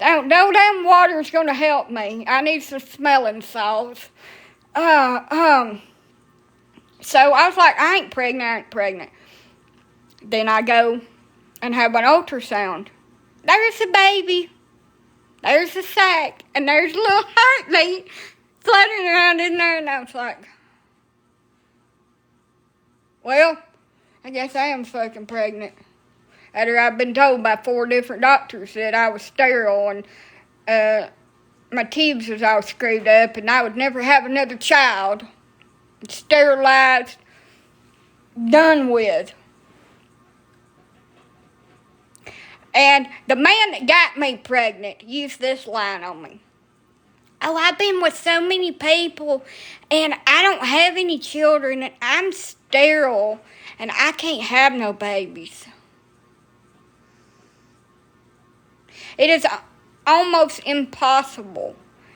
Speaker 1: No damn water's gonna help me. I need some smelling salts. So I was like, I ain't pregnant. Then I go and have an ultrasound. There's the baby. There's the sack. And there's a little heartbeat floating around in there. And I was like, well, I guess I am fucking pregnant. After I've been told by 4 different doctors that I was sterile and my tubes was all screwed up and I would never have another child. Sterilized. Done with. And the man that got me pregnant used this line on me. Oh, I've been with so many people and I don't have any children and I'm sterile and I can't have no babies. It is almost impossible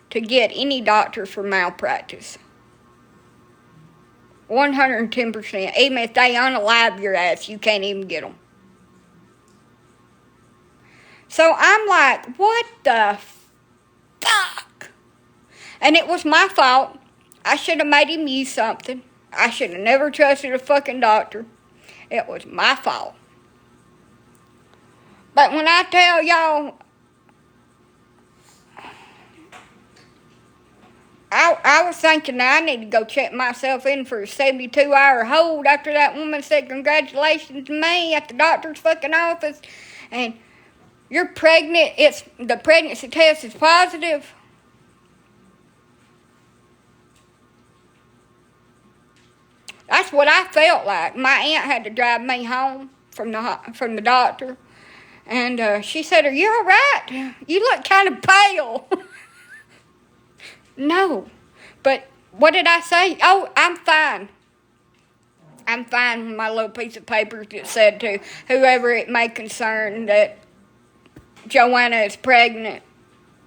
Speaker 1: to get any doctor for malpractice. 110%. Even if they unalive your ass, you can't even get them. So I'm like, what the fuck? And it was my fault. I should have made him use something. I should have never trusted a fucking doctor. It was my fault. But when I tell y'all, I was thinking that I need to go check myself in for a 72-hour hold after that woman said congratulations to me at the doctor's fucking office. And you're pregnant, the pregnancy test is positive. That's what I felt like. My aunt had to drive me home from the doctor. And she said, are you all right? You look kind of pale. No. But what did I say? Oh, I'm fine. I'm fine with my little piece of paper that said to whoever it may concern that Joanna is pregnant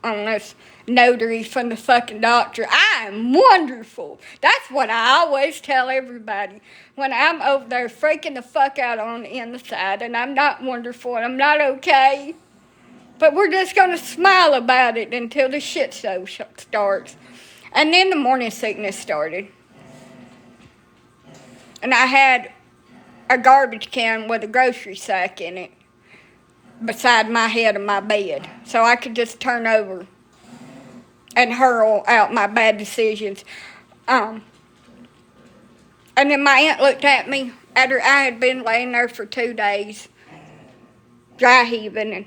Speaker 1: on this notary from the fucking doctor. I am wonderful. That's what I always tell everybody when I'm over there freaking the fuck out on the inside and I'm not wonderful and I'm not okay. But we're just going to smile about it until the shit show starts. And then the morning sickness started. And I had a garbage can with a grocery sack in it beside my head of my bed. So I could just turn over and hurl out my bad decisions. And then my aunt looked at me after I had been laying there for 2 days, dry heaving and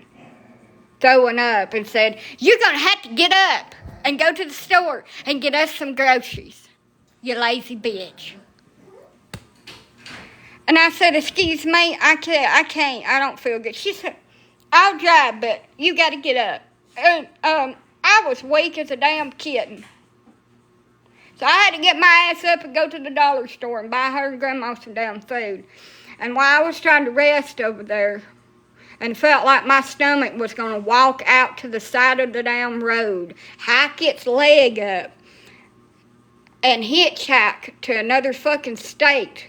Speaker 1: throwing up, and said, you're going to have to get up and go to the store and get us some groceries, you lazy bitch. And I said, excuse me, I can't, I don't feel good. She said, I'll drive, but you got to get up. And I was weak as a damn kitten. So I had to get my ass up and go to the dollar store and buy her and Grandma some damn food. And while I was trying to rest over there and felt like my stomach was going to walk out to the side of the damn road, hike its leg up, and hitchhike to another fucking state,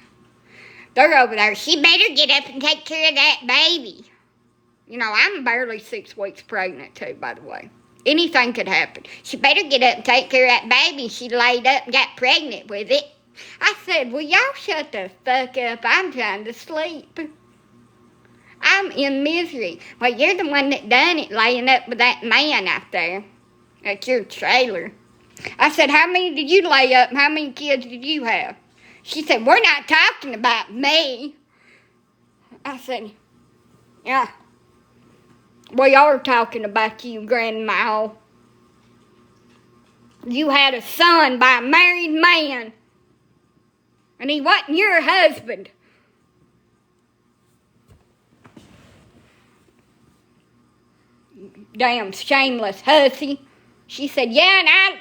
Speaker 1: they're over there, she better get up and take care of that baby. You know, I'm barely 6 weeks pregnant too, by the way. Anything could happen. She better get up and take care of that baby. She laid up and got pregnant with it. I said, well, y'all shut the fuck up. I'm trying to sleep. I'm in misery. Well, you're the one that done it, laying up with that man out there at your trailer. I said, how many did you lay up and how many kids did you have? She said, we're not talking about me. I said, yeah. We are talking about you, Grandma. You had a son by a married man. And he wasn't your husband. Damn shameless hussy. She said, yeah, and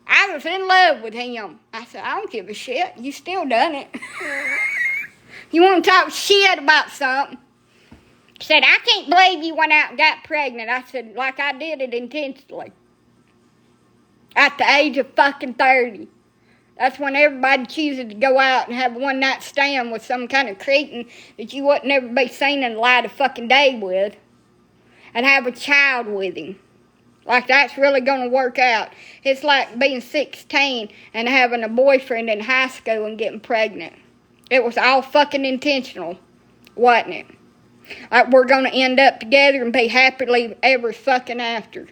Speaker 1: I was in love with him. I said, I don't give a shit. You still done it. You want to talk shit about something? She said, I can't believe you went out and got pregnant. I said, like I did it intentionally. At the age of fucking 30. That's when everybody chooses to go out and have a one-night stand with some kind of cretin that you wouldn't ever be seen in the light of fucking day with. And have a child with him. Like that's really going to work out. It's like being 16 and having a boyfriend in high school and getting pregnant. It was all fucking intentional, wasn't it? Like we're going to end up together and be happily ever fucking after.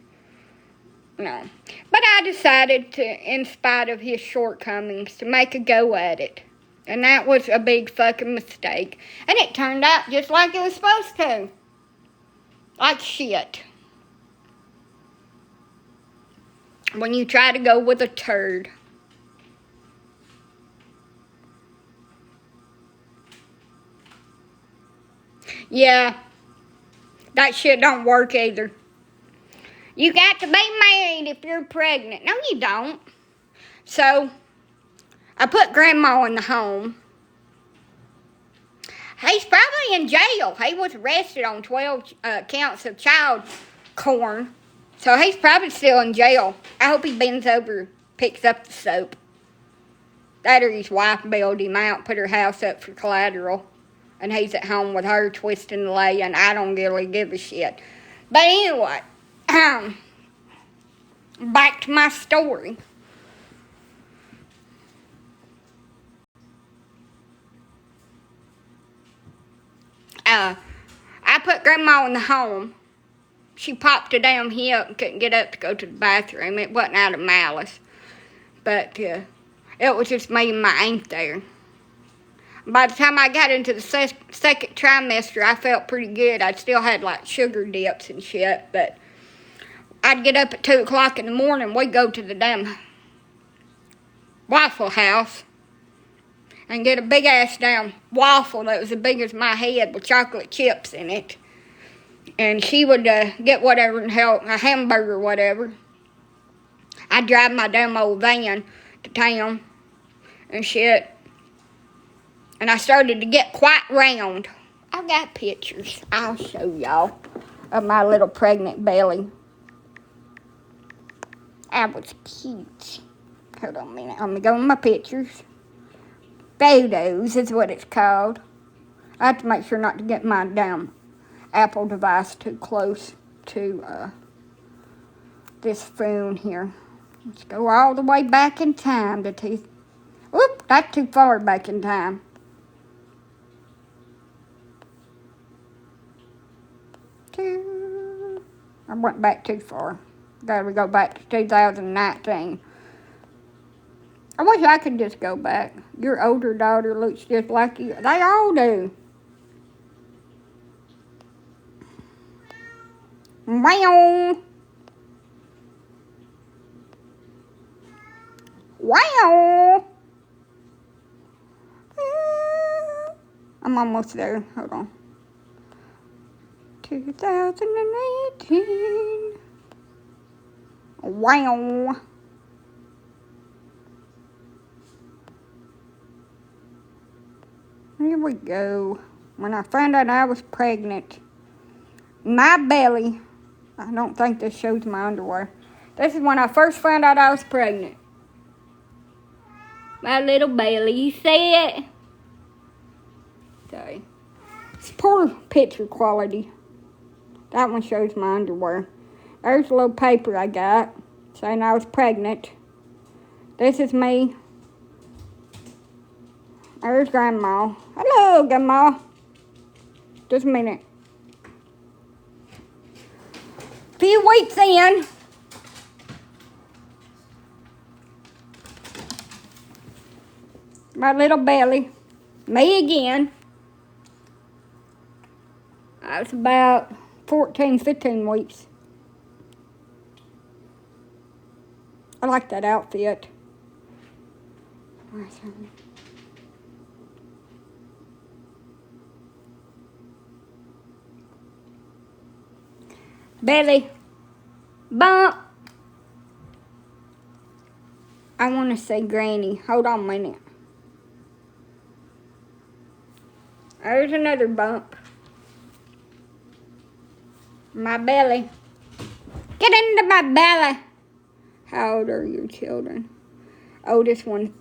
Speaker 1: No. But I decided to, in spite of his shortcomings, to make a go at it. And that was a big fucking mistake. And it turned out just like it was supposed to. Like shit. When you try to go with a turd. Yeah. That shit don't work either. You got to be married if you're pregnant. No, you don't. So, I put Grandma in the home. He's probably in jail. He was arrested on 12 counts of child corn. So, he's probably still in jail. I hope he bends over and picks up the soap. That or his wife bailed him out, put her house up for collateral. And he's at home with her twisting the lay, and I don't really give a shit. But anyway, back to my story. I put Grandma in the home. She popped a damn hip and couldn't get up to go to the bathroom. It wasn't out of malice. But it was just me and my aunt there. By the time I got into the second trimester, I felt pretty good. I still had like sugar dips and shit, but I'd get up at 2 o'clock in the morning. We'd go to the damn Waffle House and get a big ass damn waffle that was as big as my head with chocolate chips in it. And she would get whatever in hell, a hamburger or whatever. I'd drive my damn old van to town and shit. And I started to get quite round. I got pictures. I'll show y'all of my little pregnant belly. I was cute. Hold on a minute. I'm going to go in my pictures. Photos is what it's called. I have to make sure not to get my damn Apple device too close to this phone here. Let's go all the way back in time to Whoop, that's too far back in time. I went back too far. Gotta go back to 2019. I wish I could just go back. Your older daughter looks just like you. They all do. Wow. Wow. I'm almost there. Hold on. 2018. Wow. Here we go. When I found out I was pregnant, my belly, I don't think this shows my underwear. This is when I first found out I was pregnant. My little belly, you see it? Sorry. It's poor picture quality. That one shows my underwear. There's a little paper I got saying I was pregnant. This is me. There's Grandma. Hello, Grandma. Just a minute. Few weeks in. My little belly. Me again. I was about 14, 15 weeks. I like that outfit. Belly. Bump. I want to say Granny. Hold on a minute. There's another bump. My belly. Get into my belly. How old are your children? Oldest one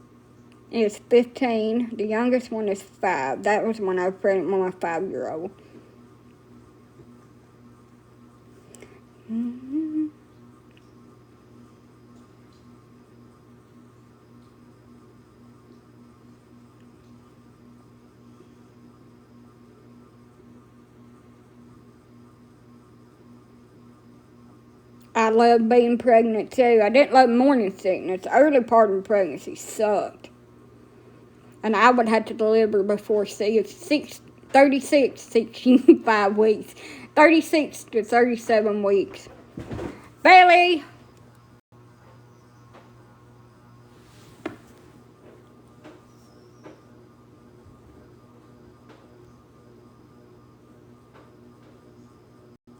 Speaker 1: is 15. The youngest one is 5. That was when I was pregnant with my 5-year-old. Mm-hmm. I loved being pregnant too. I didn't love morning sickness. The early part of pregnancy sucked. And I would have to deliver before 36, 65 weeks. 36 to 37 weeks. Bailey!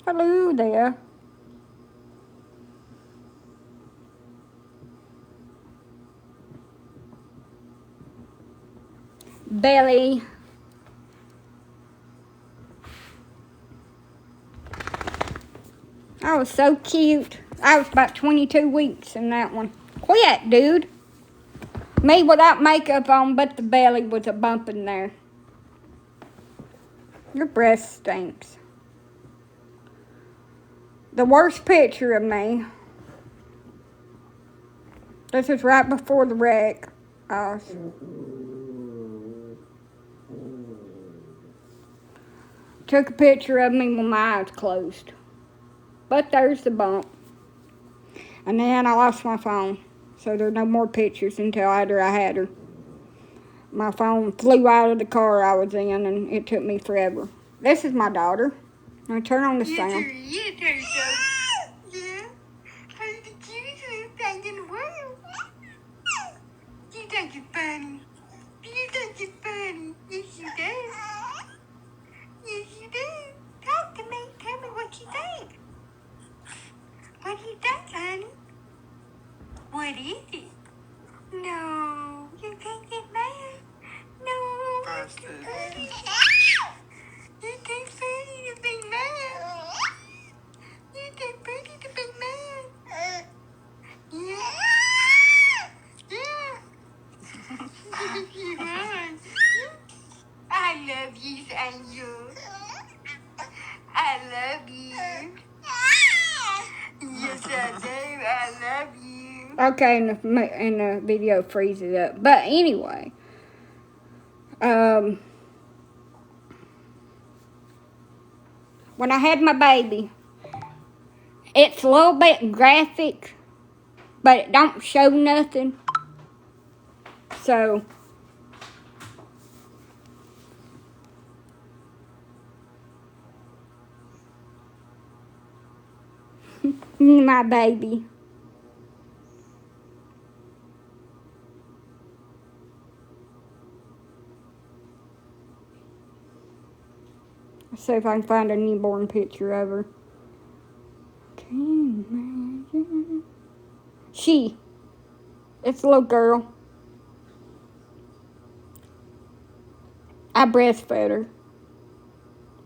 Speaker 1: Hello there. Belly. I was so cute. I was about 22 weeks in that one. Quit, dude. Me without makeup on, but the belly was a bump in there. Your breast stinks. The worst picture of me. This is right before the wreck. Took a picture of me with my eyes closed. But there's the bump. And then I lost my phone. So there's no more pictures until after I had her. My phone flew out of the car I was in, and it took me forever. This is my daughter. Now turn on the sound.
Speaker 2: You think you're funny. You think you're funny. Yes, you do. Yes, you do. Talk to me. Tell me what you think. What do you think, honey? What is it? No, you can't get mad. No, you're too funny. You're too funny to be mad. You're too funny to be mad. Yeah. Yeah. You are. I love you, Angel. I love you. Yes, I do. I love you.
Speaker 1: Okay, and the video freezes up. But anyway, when I had my baby, it's a little bit graphic, but it don't show nothing. So, my baby. Let's see if I can find a newborn picture of her. Can you imagine? It's a little girl. I breastfed her.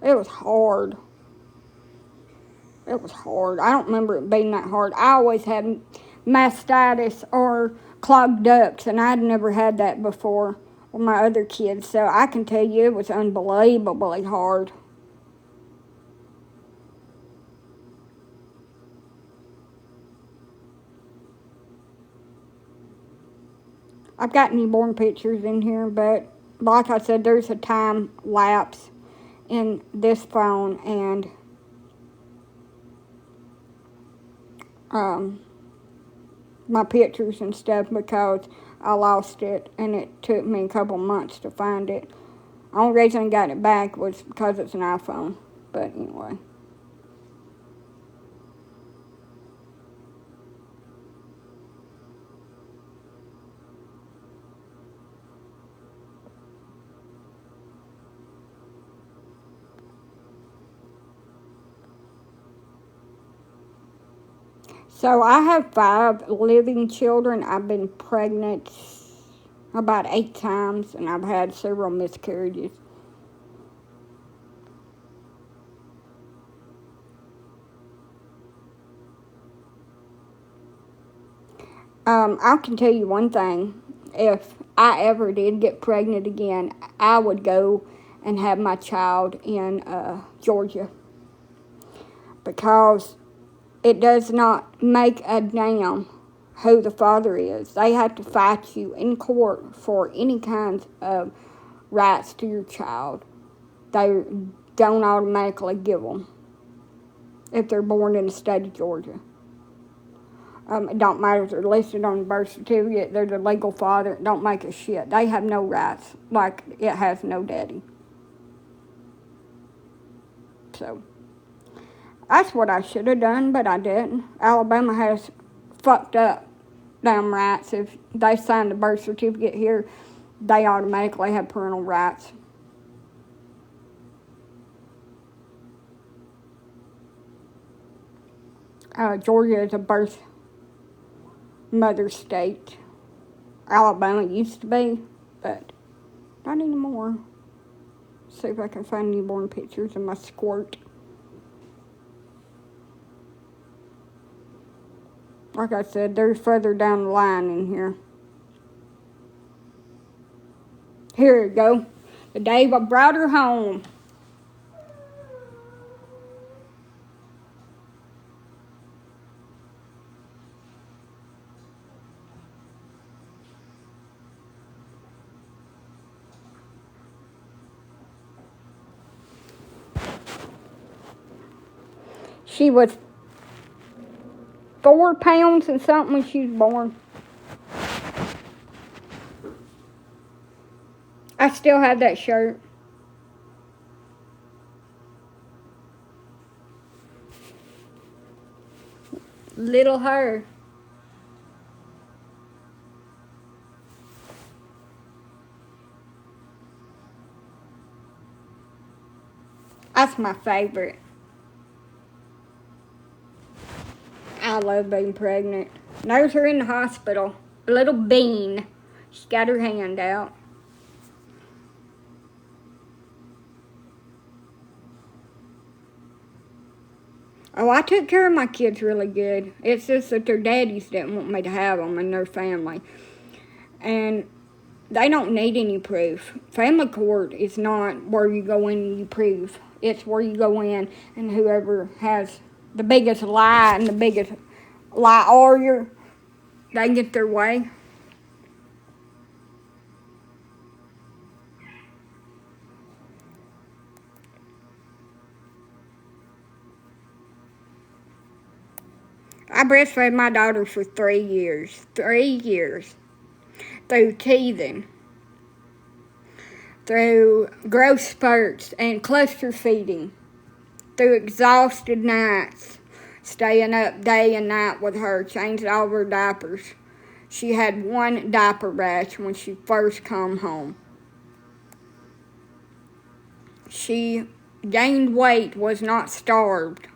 Speaker 1: It was hard. It was hard. I don't remember it being that hard. I always had mastitis or clogged ducts, and I'd never had that before with my other kids. So I can tell you it was unbelievably hard. I've got newborn pictures in here, but like I said, there's a time lapse in this phone, and my pictures and stuff, because I lost it and it took me a couple months to find it. The only reason I got it back was because it's an iPhone. But anyway. So I have 5 living children. I've been pregnant about 8 times, and I've had several miscarriages. I can tell you one thing. If I ever did get pregnant again, I would go and have my child in Georgia, because it does not make a damn who the father is. They have to fight you in court for any kinds of rights to your child. They don't automatically give them if they're born in the state of Georgia. It don't matter if they're listed on the birth certificate. They're the legal father. It don't make a shit. They have no rights. Like it has no daddy. So that's what I should have done, but I didn't. Alabama has fucked up damn rights. If they sign the birth certificate here, they automatically have parental rights. Georgia is a birth mother state. Alabama used to be, but not anymore. See if I can find newborn pictures of my squirt. Like I said, they're further down the line in here. Here we go. The day I brought her home. She was 4 pounds and something when she was born. I still have that shirt. Little her. That's my favorite. I love being pregnant. There's her in the hospital. A little bean. She's got her hand out. Oh, I took care of my kids really good. It's just that their daddies didn't want me to have them in their family. And they don't need any proof. Family court is not where you go in and you prove. It's where you go in and whoever has the biggest lie and the biggest liar, they get their way. I breastfed my daughter for 3 years. 3 years. Through teething. Through growth spurts and cluster feeding. Through exhausted nights. Staying up day and night with her. Changing all of her diapers. She had 1 diaper rash when she first come home. She gained weight, was not starved.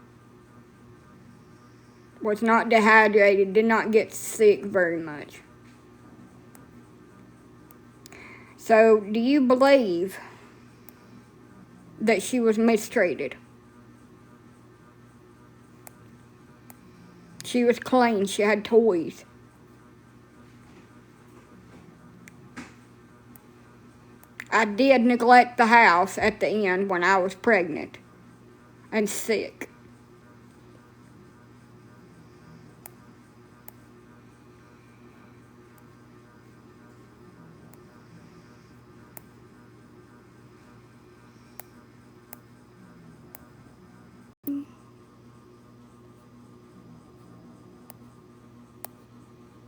Speaker 1: Was not dehydrated, did not get sick very much. So, do you believe that she was mistreated? She was clean, she had toys. I did neglect the house at the end when I was pregnant and sick.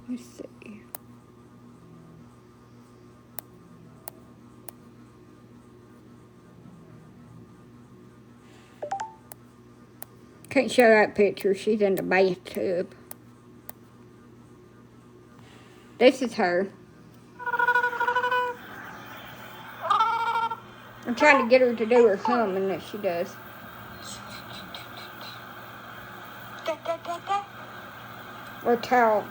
Speaker 1: Let's see. Can't show that picture. She's in the bathtub. This is her. I'm trying to get her to do her humming that she does. Or talk.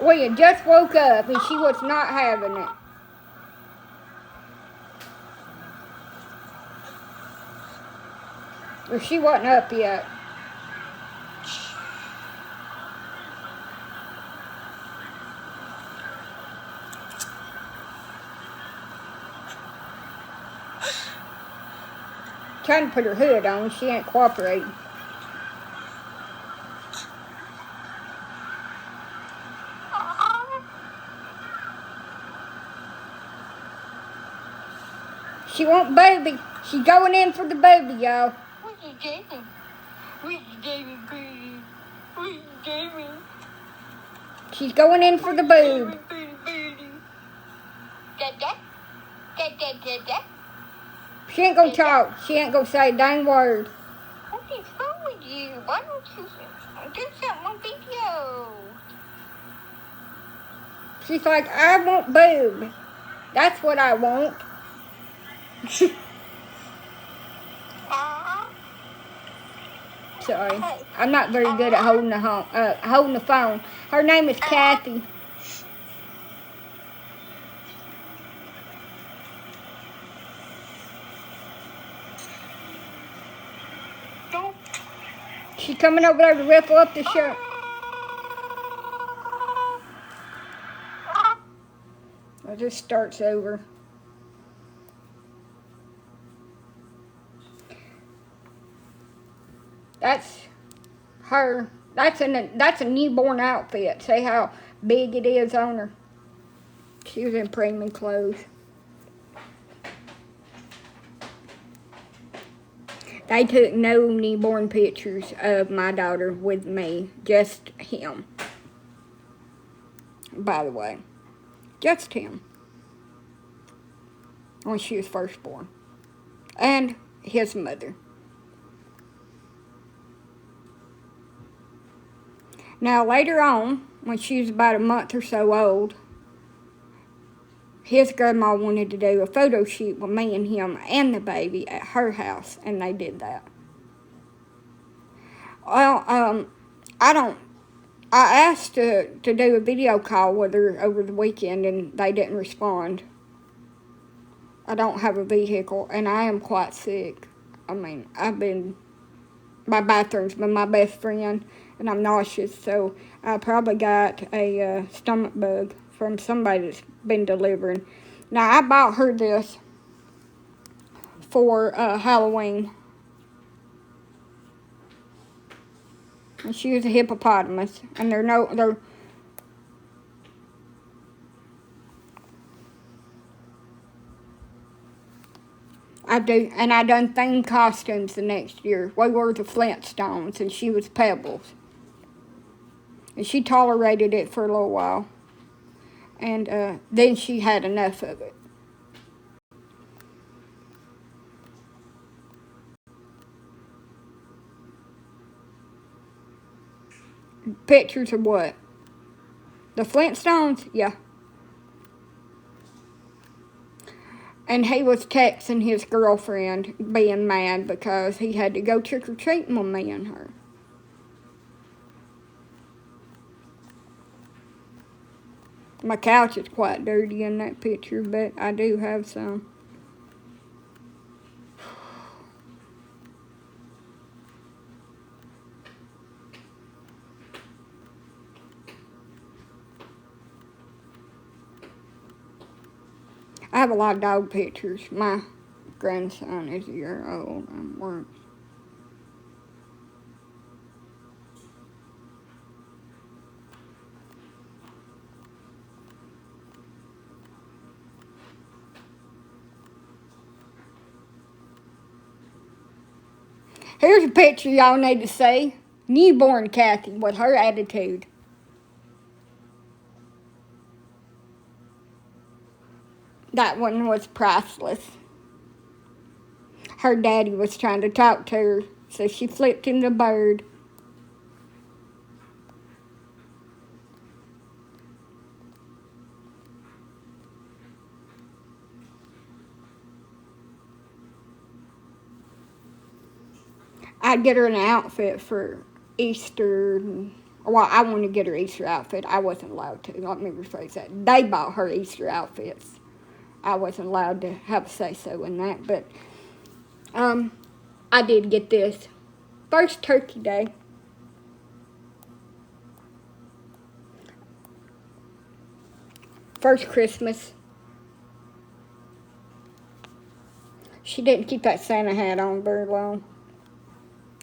Speaker 1: We had just woke up and she was not having it. Or she wasn't up yet. Trying to put her hood on, she ain't cooperating. She want baby. She going in for the baby, y'all.
Speaker 2: What you doing? What you gave me, pretty? What you gave me?
Speaker 1: She's going in for the boob.
Speaker 2: Dada? Dada?
Speaker 1: She ain't gonna talk. She ain't gonna say a dang word.
Speaker 2: What is wrong with you? Why don't you do something on video?
Speaker 1: She's like, I want boob. That's what I want. Sorry, I'm not very good at holding the phone. Her name is Kathy. She's coming over there to riffle up the shirt. It just starts over. That's her. That's a newborn outfit. See how big it is on her. She was in preemie clothes. They took no newborn pictures of my daughter with me, just him. By the way, just him. When she was first born. And his mother. Now later on, when she was about a month or so old, his grandma wanted to do a photo shoot with me and him and the baby at her house, and they did that. Well, I asked to do a video call with her over the weekend, and they didn't respond. I don't have a vehicle, and I am quite sick. I mean, my bathroom's been my best friend, and I'm nauseous, so I probably got a stomach bug from somebody that's been delivering. Now, I bought her this for Halloween. And she was a hippopotamus, and I done themed costumes the next year. We were the Flintstones, and she was Pebbles. And she tolerated it for a little while. And then she had enough of it. Pictures of what? The Flintstones? Yeah. And he was texting his girlfriend, being mad because he had to go trick-or-treating with me and her. My couch is quite dirty in that picture, but I do have some. I have a lot of dog pictures. My grandson is a year old. Here's a picture y'all need to see. Newborn Kathy with her attitude. That one was priceless. Her daddy was trying to talk to her, so she flipped him the bird. I'd get her an outfit for Easter. Well, I wanted to get her Easter outfit. I wasn't allowed to. Let me rephrase that. They bought her Easter outfits. I wasn't allowed to have a say-so in that. But I did get this. First Turkey Day. First Christmas. She didn't keep that Santa hat on very long.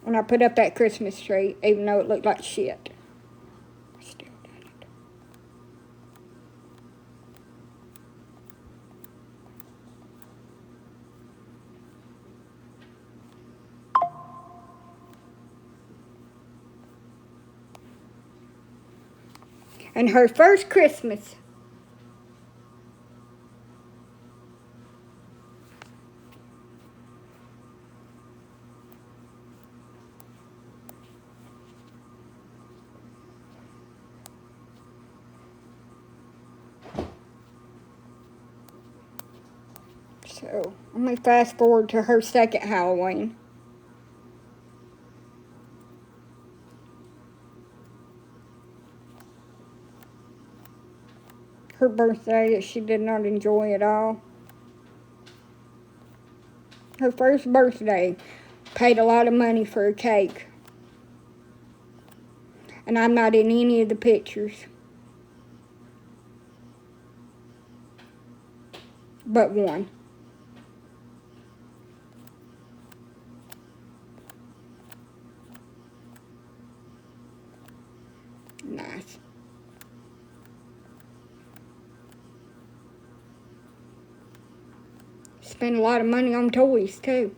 Speaker 1: And I put up that Christmas tree, even though it looked like shit. I still done it. And her first Christmas. So, let me fast forward to her second Halloween. Her birthday that she did not enjoy at all. Her first birthday, paid a lot of money for a cake. And I'm not in any of the pictures. But one. Nice. Spent a lot of money on toys, too.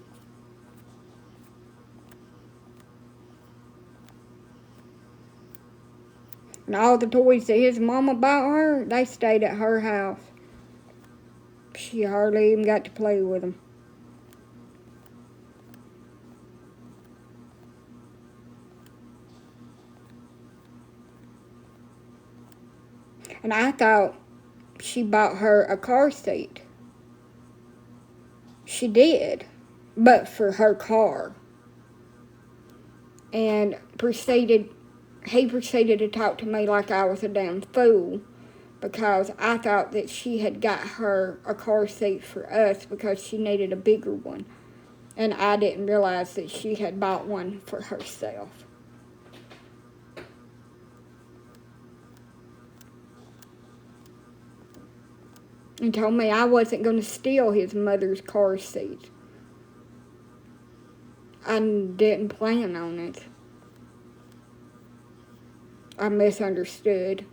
Speaker 1: And all the toys that his mama bought her, they stayed at her house. She hardly even got to play with them. And I thought she bought her a car seat. She did, but for her car. And he proceeded to talk to me like I was a damn fool, because I thought that she had got her a car seat for us because she needed a bigger one. And I didn't realize that she had bought one for herself. And told me I wasn't going to steal his mother's car seat. I didn't plan on it. I misunderstood.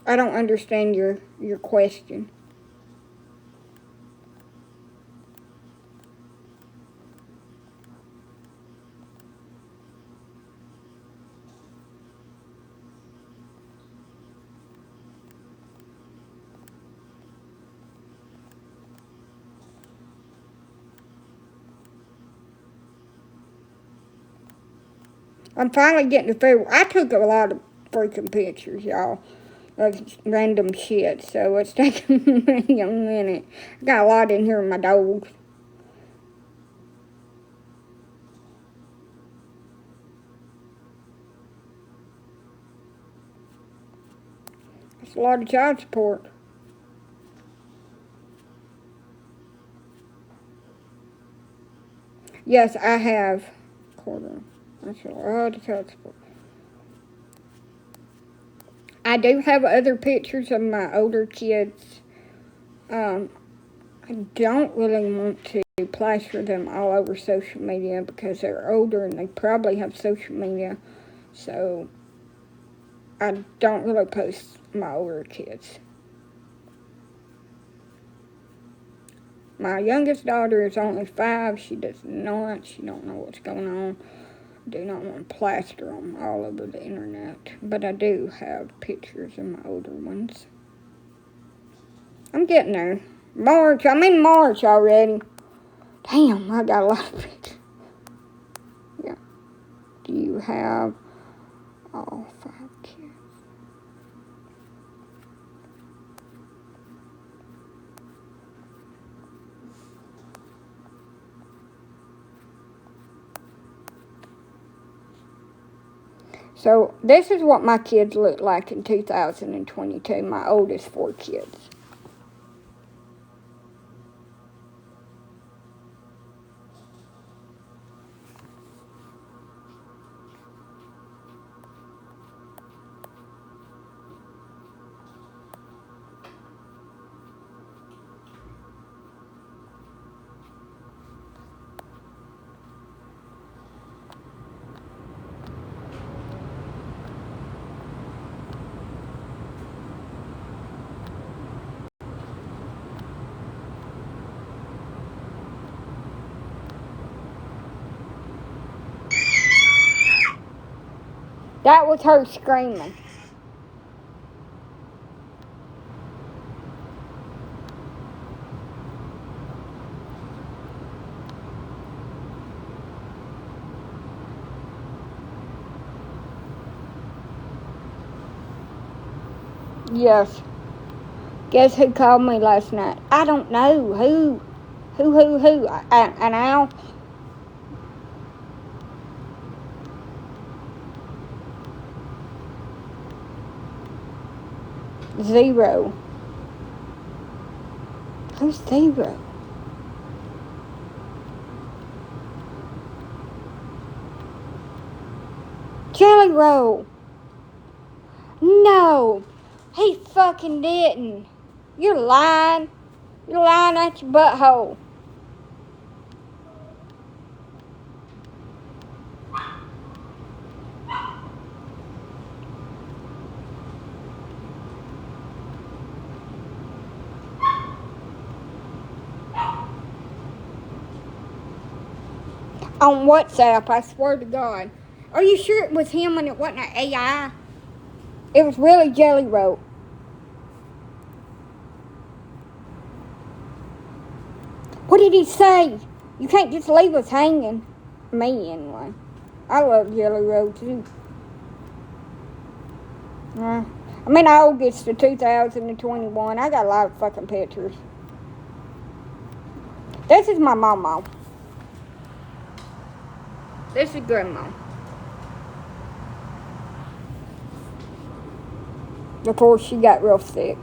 Speaker 1: I don't understand your question. I'm finally getting to figure. I took a lot of freaking pictures, y'all, of random shit, so it's taking me a minute. I got a lot in here of my dogs. It's a lot of child support. Yes, I have. Quarter. That's a lot of child support. I do have other pictures of my older kids. I don't really want to plaster them all over social media because they're older and they probably have social media. So I don't really post my older kids. My youngest daughter is only 5. She don't know what's going on. I do not want to plaster them all over the internet. But I do have pictures of my older ones. I'm getting there. March. I'm in March already. Damn, I got a lot of pictures. Yeah. Do you have all 5 kids? So this is what my kids look like in 2022, my oldest 4 kids. That was her screaming. Yes. Guess who called me last night? I don't know. Who? An owl? Zero. Who's Zero? Jelly Roll. No, he fucking didn't. You're lying. You're lying at your butthole. On WhatsApp, I swear to God. Are you sure it was him and it wasn't an AI? It was really Jelly Roll. What did he say? You can't just leave us hanging. Me, anyway. I love Jelly Roll, too. August of 2021. I got a lot of fucking pictures. This is my mama. This is Grandma. Before she got real sick.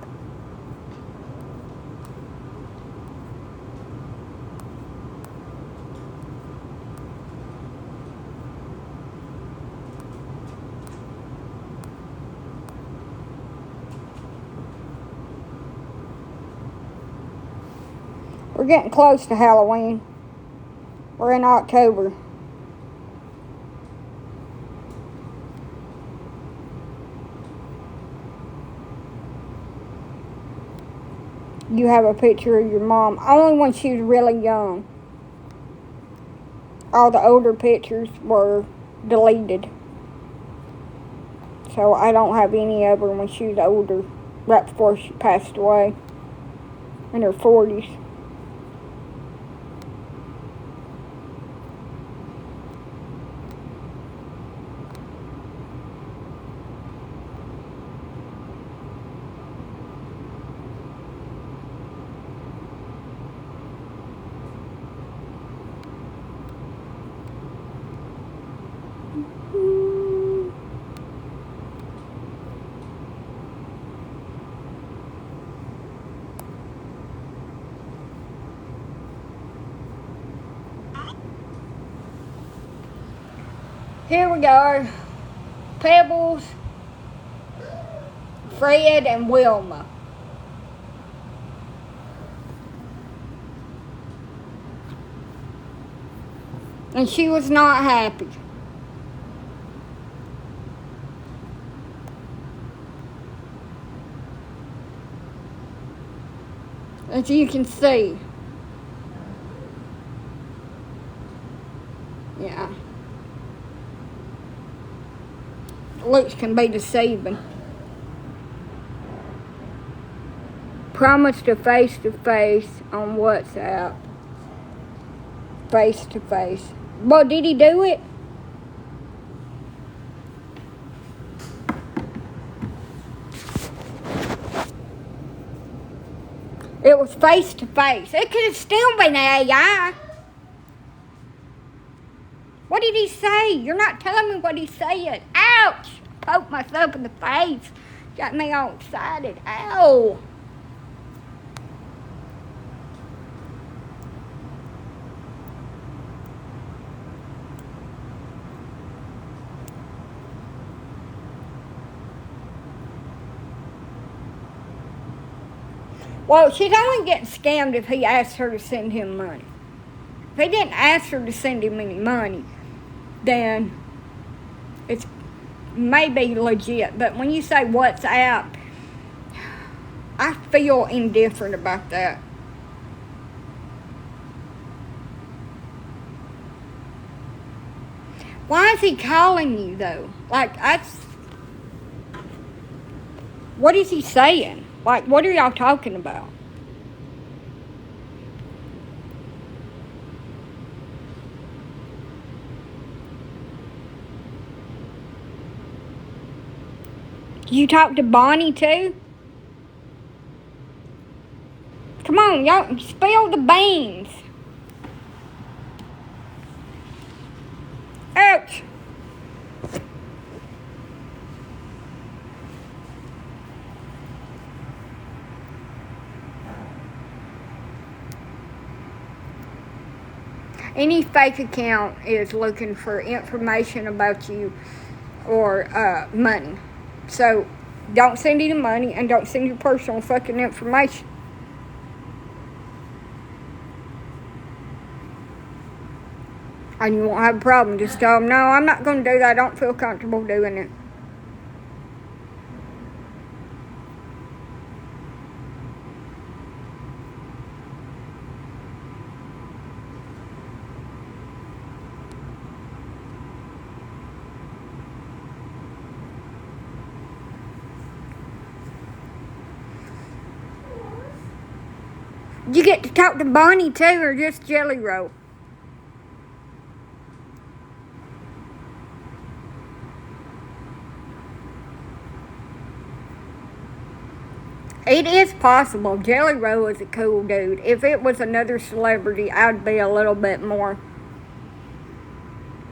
Speaker 1: We're getting close to Halloween. We're in October. You have a picture of your mom. Only when she was really young. All the older pictures were deleted. So I don't have any of her when she was older. Right before she passed away. In her 40s. Here we go. Pebbles, Fred, and Wilma. And she was not happy. As you can see. Yeah. Looks can be deceiving. Promise to face on WhatsApp. Face to face. Well, did he do it? It was face to face. It could have still been AI. What did he say? You're not telling me what he said. Ouch! Poked myself in the face. Got me all excited. Ow! Well, she's only getting scammed if he asked her to send him money. If he didn't ask her to send him any money, then it's maybe legit. But when you say WhatsApp, I feel indifferent about that. Why is he calling you, though? Like, what is he saying? Like, what are y'all talking about? You talk to Bonnie, too? Come on, y'all, spill the beans. Ouch. Any fake account is looking for information about you or money. So don't send any money and don't send your personal fucking information. And you won't have a problem. Just tell them, no, I'm not going to do that. I don't feel comfortable doing it. You get to talk to Bonnie too, or just Jelly Roll? It is possible. Jelly Roll is a cool dude. If it was another celebrity, I'd be a little bit more,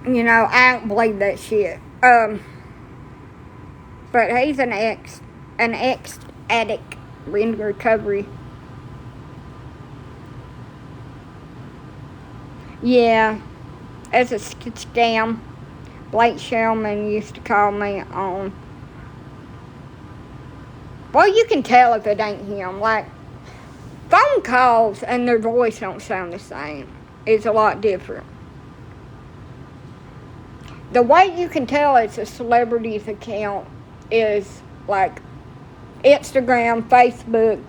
Speaker 1: I don't believe that shit. But he's an ex addict in recovery. Yeah, it's a scam. Blake Shelman used to call me on. Well, you can tell if it ain't him. Like, phone calls and their voice don't sound the same. It's a lot different. The way you can tell it's a celebrity's account is like Instagram, Facebook,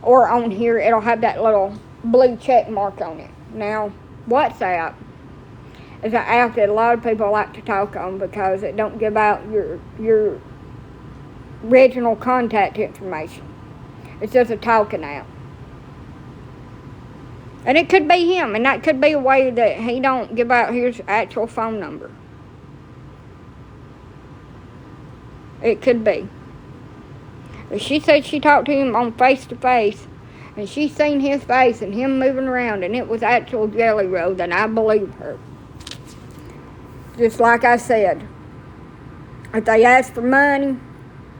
Speaker 1: or on here, it'll have that little blue check mark on it. Now, WhatsApp is an app that a lot of people like to talk on because it don't give out your original contact information. It's just a talking app. And it could be him, and that could be a way that he don't give out his actual phone number. It could be. But she said she talked to him on face-to-face, and she seen his face and him moving around, and it was actual Jelly Roll, then I believe her. Just like I said, if they ask for money,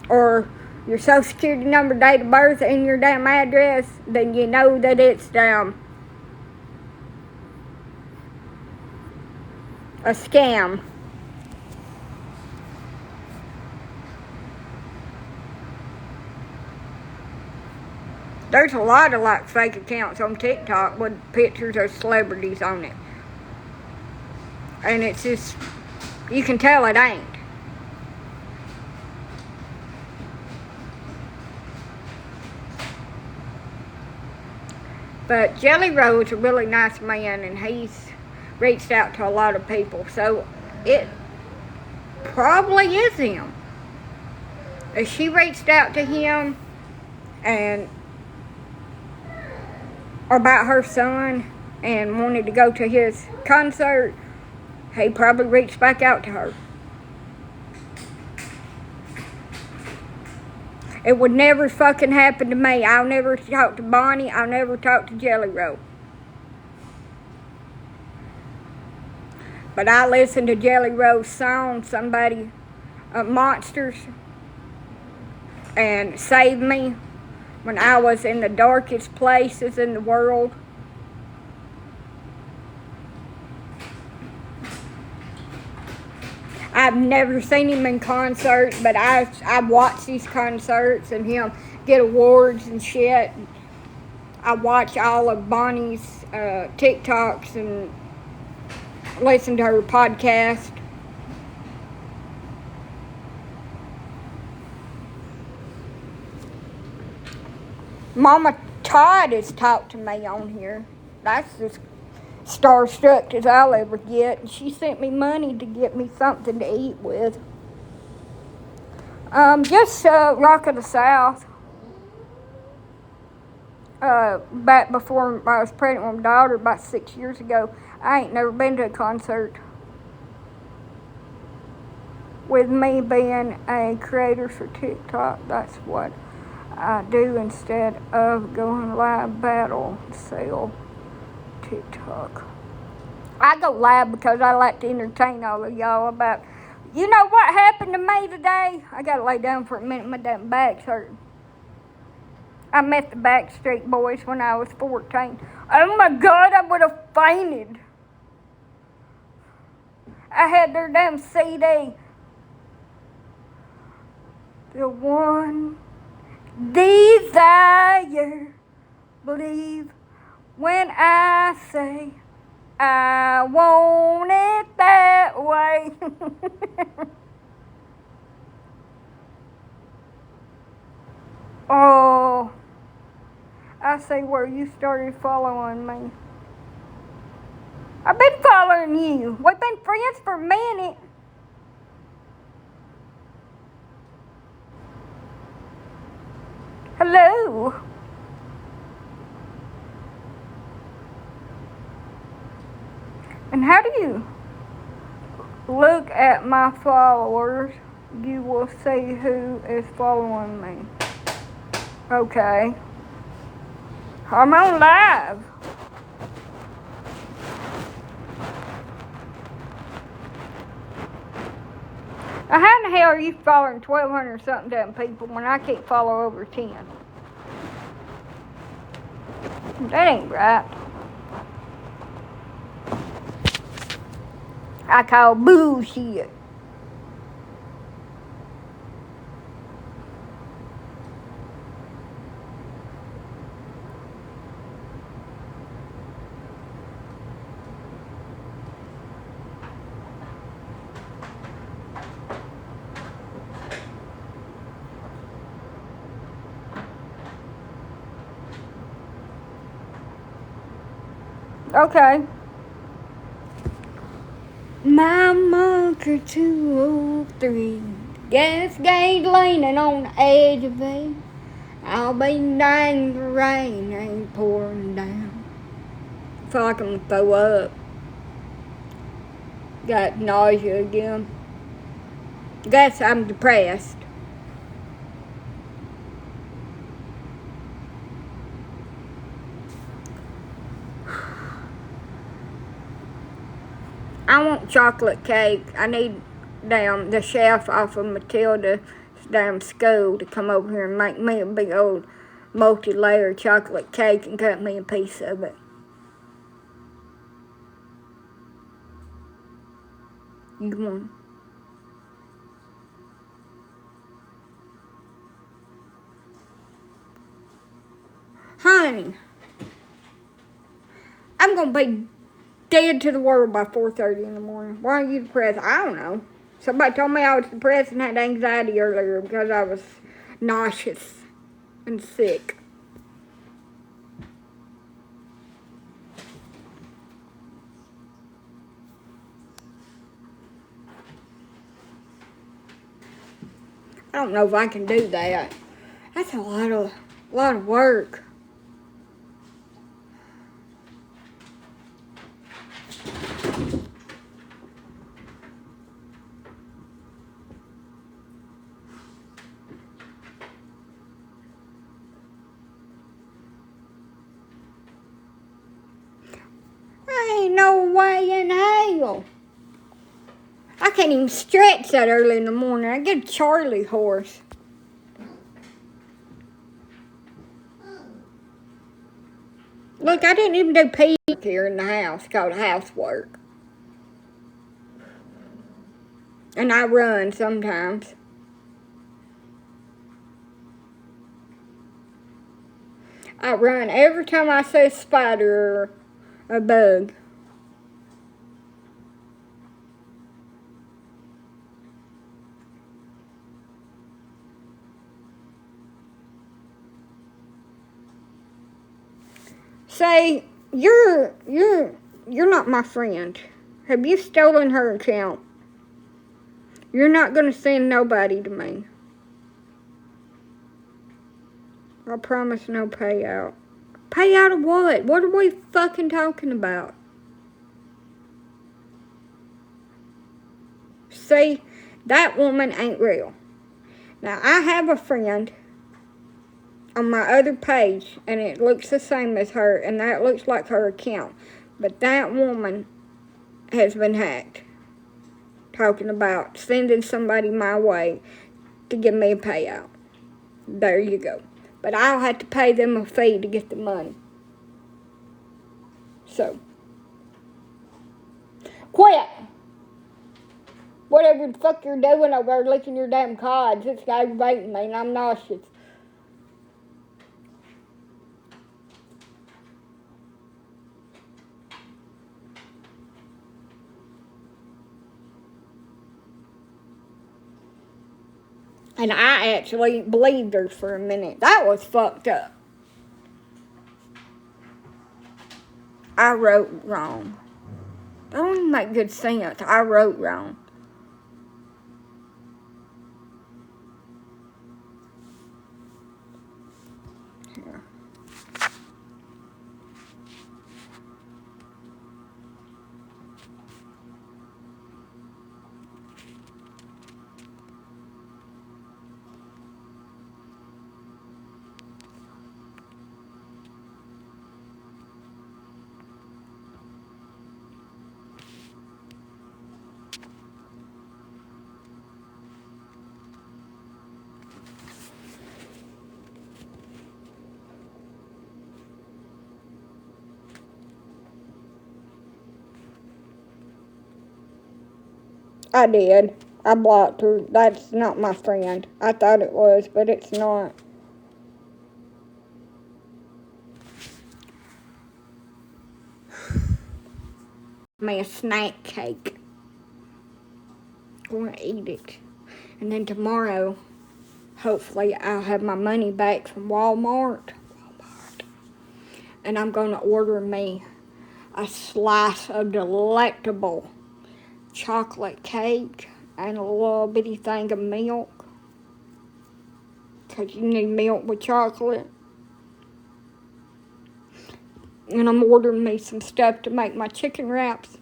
Speaker 1: or your social security number, date of birth, and your damn address, then you know that it's a scam. There's a lot of like fake accounts on TikTok with pictures of celebrities on it. And it's just, you can tell it ain't. But Jelly Roll is a really nice man, and he's reached out to a lot of people. So it probably is him. If she reached out to him and about her son and wanted to go to his concert, he probably reached back out to her. It would never fucking happen to me. I'll never talk to Bonnie. I'll never talk to Jelly Roll. But I listened to Jelly Roll's song, Monsters, and Save Me, when I was in the darkest places in the world. I've never seen him in concert, but I watch these concerts and him get awards and shit. I watch all of Bonnie's TikToks and listen to her podcast. Mama Todd has talked to me on here. That's just starstruck as I'll ever get. And she sent me money to get me something to eat with. Just Rock of the South. Back before I was pregnant with my daughter about 6 years ago, I ain't never been to a concert. With me being a creator for TikTok, that's what I do instead of going live battle sell TikTok. I go live because I like to entertain all of y'all about, you know what happened to me today? I gotta lay down for a minute, my damn back's hurting. I met the Backstreet Boys when I was 14. Oh my God, I would have fainted. I had their damn CD. The one desire, believe when I say I want it that way. Oh, I see where you started following me. I've been following you. We've been friends for a minute. Hello. And how do you look at my followers? You will see who is following me. Okay. I'm on live. Now, how in the hell are you following 1,200 something damn people when I can't follow over 10? That ain't right. I call bullshit. Okay. My Marker 203. Gas gauge leaning on the edge of it. I'll be dang the rain ain't pouring down. I feel like I'm gonna throw up. Got nausea again. Guess I'm depressed. I want chocolate cake. I need the chef off of Matilda's damn school to come over here and make me a big old multi-layer chocolate cake and cut me a piece of it. You want? Honey, I'm gonna be dead to the world by 4:30 in the morning. Why are you depressed? I don't know. Somebody told me I was depressed and had anxiety earlier because I was nauseous and sick. I don't know if I can do that. That's a lot of work. Ain't no way in hell. I can't even stretch that early in the morning. I get a Charlie horse. Look, I didn't even do pee here in the house called housework. And I run sometimes. I run every time I see a spider or a bug. Say, you're You're not my friend. Have you stolen her account? You're not going to send nobody to me. I promise no payout. Payout of what? What are we fucking talking about? See, that woman ain't real. Now, I have a friend on my other page, and it looks the same as her, and that looks like her account. But that woman has been hacked. Talking about sending somebody my way to give me a payout. There you go. But I'll have to pay them a fee to get the money. So, quit! Whatever the fuck you're doing over there licking your damn cards, it's aggravating me and I'm nauseous. And I actually believed her for a minute. That was fucked up. I wrote wrong. That don't even make good sense. I wrote wrong. Here. I did. I blocked her. That's not my friend. I thought it was, but it's not. Me a snack cake. I'm gonna eat it. And then tomorrow, hopefully, I'll have my money back from Walmart. And I'm gonna order me a slice of delectable chocolate cake and a little bitty thing of milk. Because you need milk with chocolate. And I'm ordering me some stuff to make my chicken wraps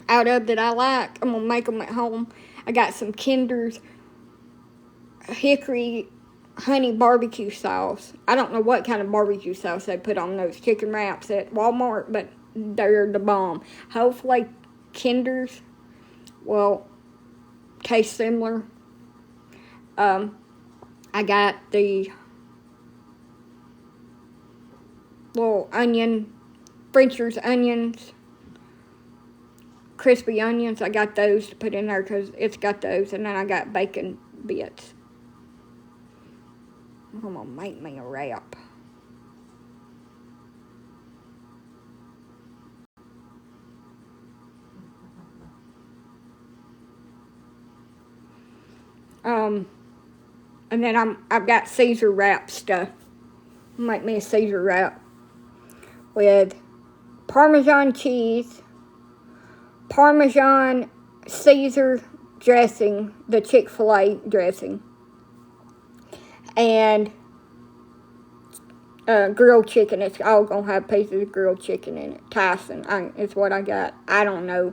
Speaker 1: out of that I like. I'm going to make them at home. I got some Kinder's hickory honey barbecue sauce. I don't know what kind of barbecue sauce they put on those chicken wraps at Walmart, but they're the bomb. Hopefully Kinder's will taste similar. I got the little onion, French's onions, crispy onions. I got those to put in there because it's got those. And then I got bacon bits. I'm going to make me a wrap. And then I've got Caesar wrap stuff. Make me a Caesar wrap with Parmesan cheese, Parmesan Caesar dressing, the Chick-fil-A dressing, and grilled chicken. It's all going to have pieces of grilled chicken in it. Tyson is what I got. I don't know.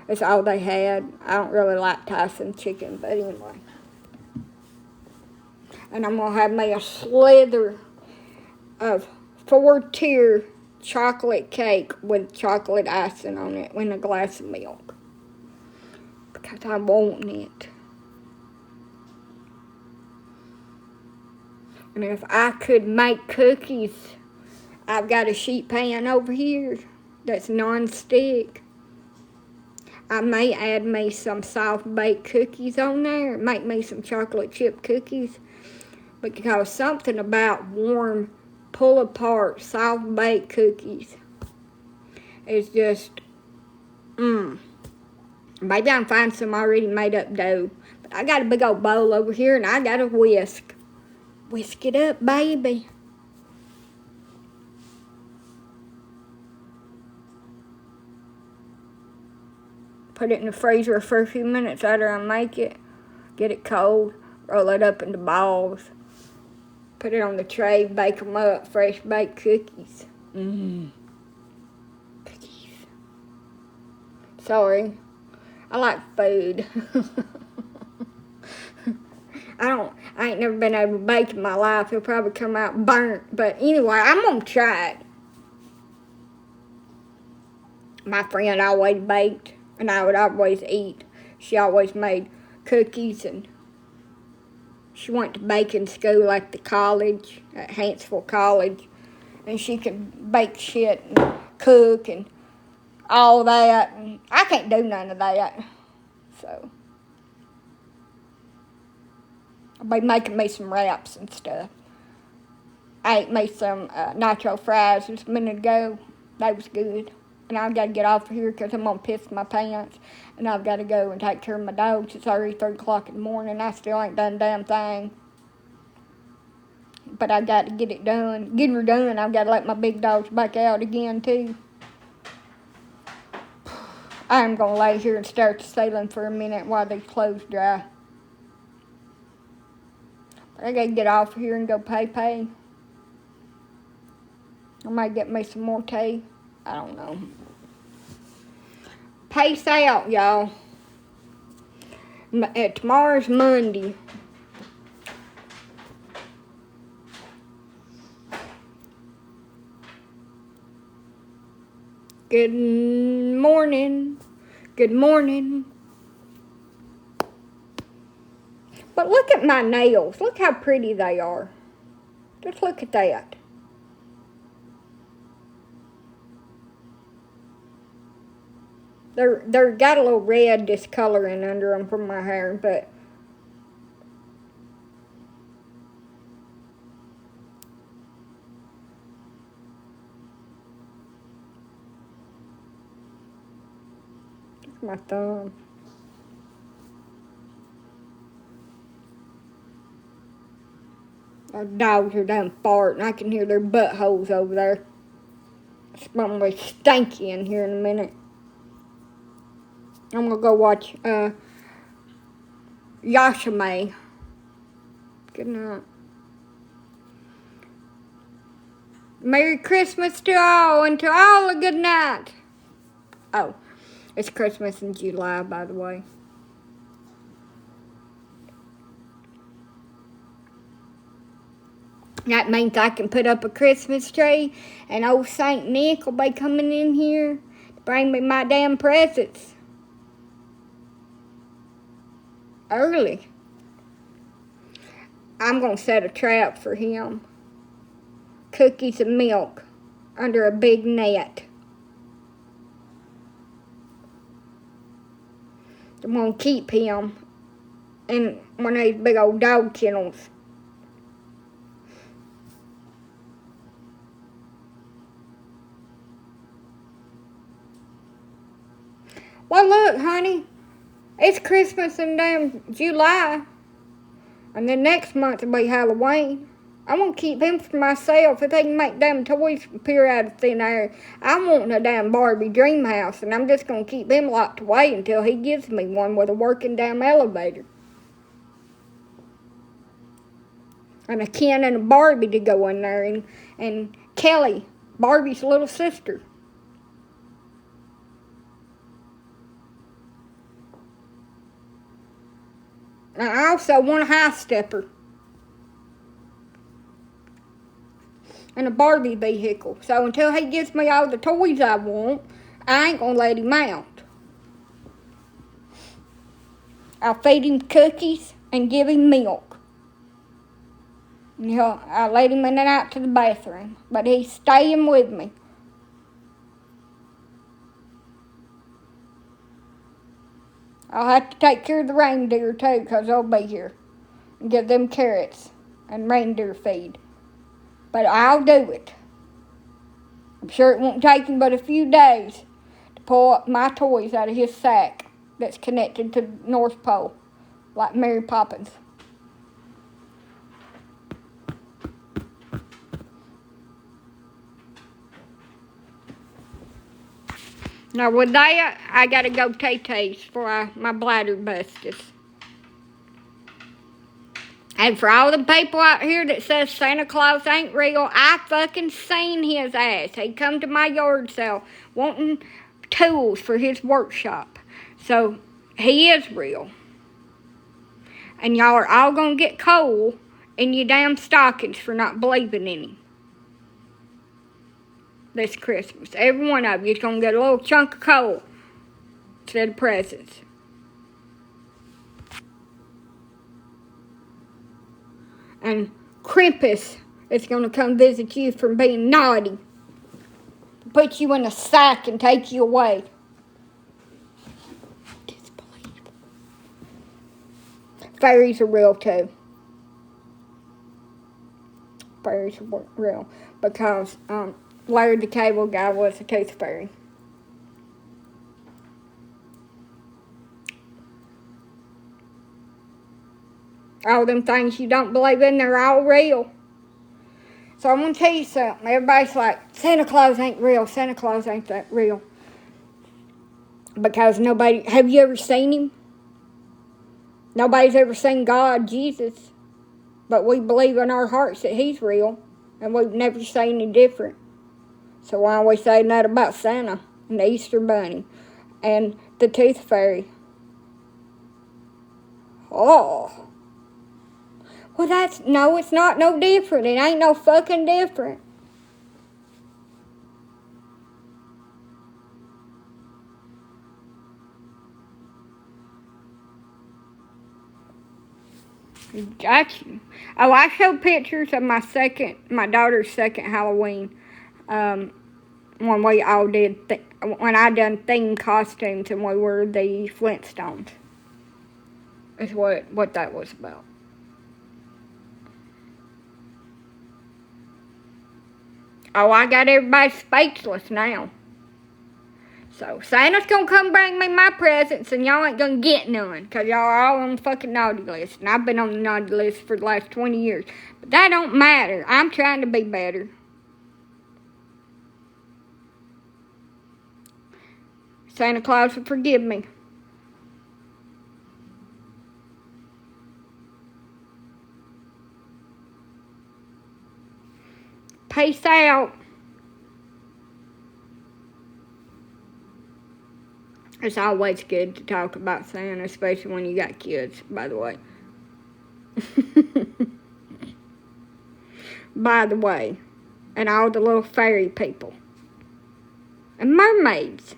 Speaker 1: It's all they had. I don't really like Tyson chicken, but anyway. And I'm going to have me a slither of 4-tier chocolate cake with chocolate icing on it with a glass of milk. Because I want it. And if I could make cookies, I've got a sheet pan over here that's non-stick. I may add me some soft-baked cookies on there and make me some chocolate chip cookies. Because something about warm, pull-apart, soft-baked cookies is just, Maybe I can find some already made-up dough. But I got a big old bowl over here, and I got a whisk. Whisk it up, baby. put it in the freezer for a few minutes after I make it. Get it cold, roll it up into balls. Put it on the tray, bake them up, fresh baked cookies. Cookies. Sorry, I like food. I ain't never been able to bake in my life. It'll probably come out burnt. But anyway, I'm gonna try it. My friend always baked, and I would always eat. She always made cookies, and she went to baking school at the college, at Hansville College, and she could bake shit and cook and all that. And I can't do none of that. So I'll be making me some wraps and stuff. I ate me some nacho fries just a minute ago. They was good. And I've got to get off of here because I'm going to piss my pants. And I've got to go and take care of my dogs. It's already 3 o'clock in the morning. I still ain't done a damn thing. But I got to get it done. Getting her done, I've got to let my big dogs back out again, too. I'm going to lay here and stare at the ceiling for a minute while these clothes dry. But I got to get off of here and go pay. I might get me some more tea. I don't know. Peace out, y'all. Tomorrow's Monday. Good morning. Good morning. But look at my nails. Look how pretty they are. Just look at that. They're got a little red discoloring under them from my hair, but my thumb. Our dogs are done farting. I can hear their buttholes over there. It's going to be stinky in here in a minute. I'm going to go watch Yashime. Good night. Merry Christmas to all, and to all a good night. Oh, it's Christmas in July, by the way. That means I can put up a Christmas tree, and old Saint Nick will be coming in here to bring me my damn presents. Early. I'm going to set a trap for him. Cookies and milk under a big net. I'm going to keep him in one of these big old dog kennels. Well, look, honey. It's Christmas in damn July. And then next month will be Halloween. I'm going to keep him for myself. If they can make damn toys appear out of thin air, I want a damn Barbie dream house. And I'm just going to keep him locked away until he gives me one with a working damn elevator. And a Ken and a Barbie to go in there. And Kelly, Barbie's little sister. And I also want a high stepper. And a Barbie vehicle. So until he gives me all the toys I want, I ain't gonna let him out. I'll feed him cookies and give him milk. And I'll let him in and out to the bathroom. But he's staying with me. I'll have to take care of the reindeer too, because they'll be here. And give them carrots and reindeer feed. But I'll do it. I'm sure it won't take him but a few days to pull up my toys out of his sack that's connected to the North Pole, like Mary Poppins. Now with that, I gotta go Tay-Tay's for my bladder busted. And for all the people out here that says Santa Claus ain't real, I fucking seen his ass. He come to my yard sale wanting tools for his workshop. So, he is real. And y'all are all gonna get coal in your damn stockings for not believing in him. This Christmas. Every one of you is gonna get a little chunk of coal instead of presents. And Krampus is going to come visit you for being naughty. Put you in a sack and take you away. Disbelievable. Fairies are real too. Fairies are real. Because Larry the Cable Guy was a tooth fairy. All them things you don't believe in, they're all real. So I'm going to tell you something. Everybody's like, Santa Claus ain't real. Santa Claus ain't that real. Because nobody, have you ever seen him? Nobody's ever seen God, Jesus. But we believe in our hearts that he's real. And we've never seen any different. So why are we saying that about Santa and the Easter Bunny and the Tooth Fairy? Oh. Well, it's not no different. It ain't no fucking different. Got you. Oh, I showed pictures of my daughter's second Halloween. When we all did, when I done themed costumes and we were the Flintstones. Is what that was about. Oh, I got everybody speechless now. So, Santa's gonna come bring me my presents and y'all ain't gonna get none. Because y'all are all on the fucking naughty list. And I've been on the naughty list for the last 20 years. But that don't matter. I'm trying to be better. Santa Claus will forgive me. Peace out. It's always good to talk about Santa, especially when you got kids, by the way. By the way. And all the little fairy people. And mermaids.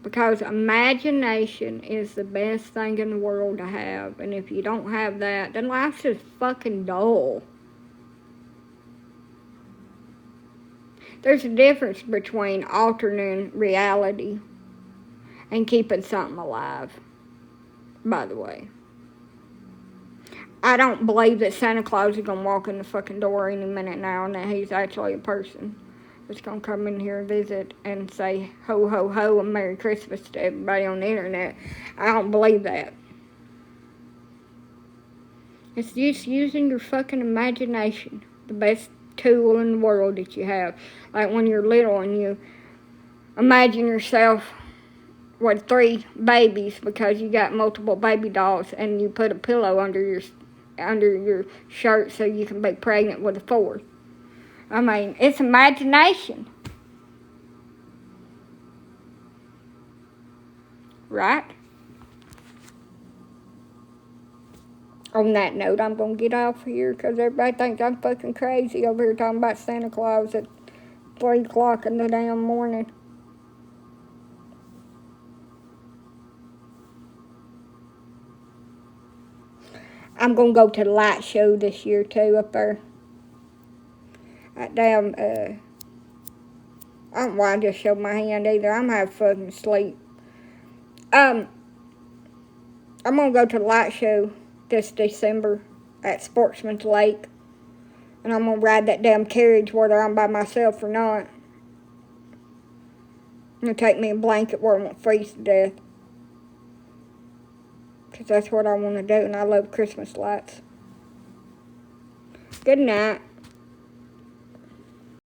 Speaker 1: Because imagination is the best thing in the world to have. And if you don't have that, then life's just fucking dull. There's a difference between altering reality and keeping something alive, by the way. I don't believe that Santa Claus is going to walk in the fucking door any minute now and that he's actually a person that's going to come in here and visit and say ho, ho, ho and Merry Christmas to everybody on the internet. I don't believe that. It's just using your fucking imagination, the best tool in the world that you have. Like when you're little and you imagine yourself with 3 babies because you got multiple baby dolls and you put a pillow under your shirt so you can be pregnant with a 4th. I mean, it's imagination. Right? On that note, I'm going to get off here because everybody thinks I'm fucking crazy over here talking about Santa Claus at 3 o'clock in the damn morning. I'm going to go to the light show this year, too, up there. That damn, I don't want to just show my hand either. I'm having fucking sleep. I'm going to go to the light show this December at Sportsman's Lake. And I'm going to ride that damn carriage whether I'm by myself or not. I'm going to take me a blanket where I won't freeze to death. Because that's what I want to do, and I love Christmas lights. Good night.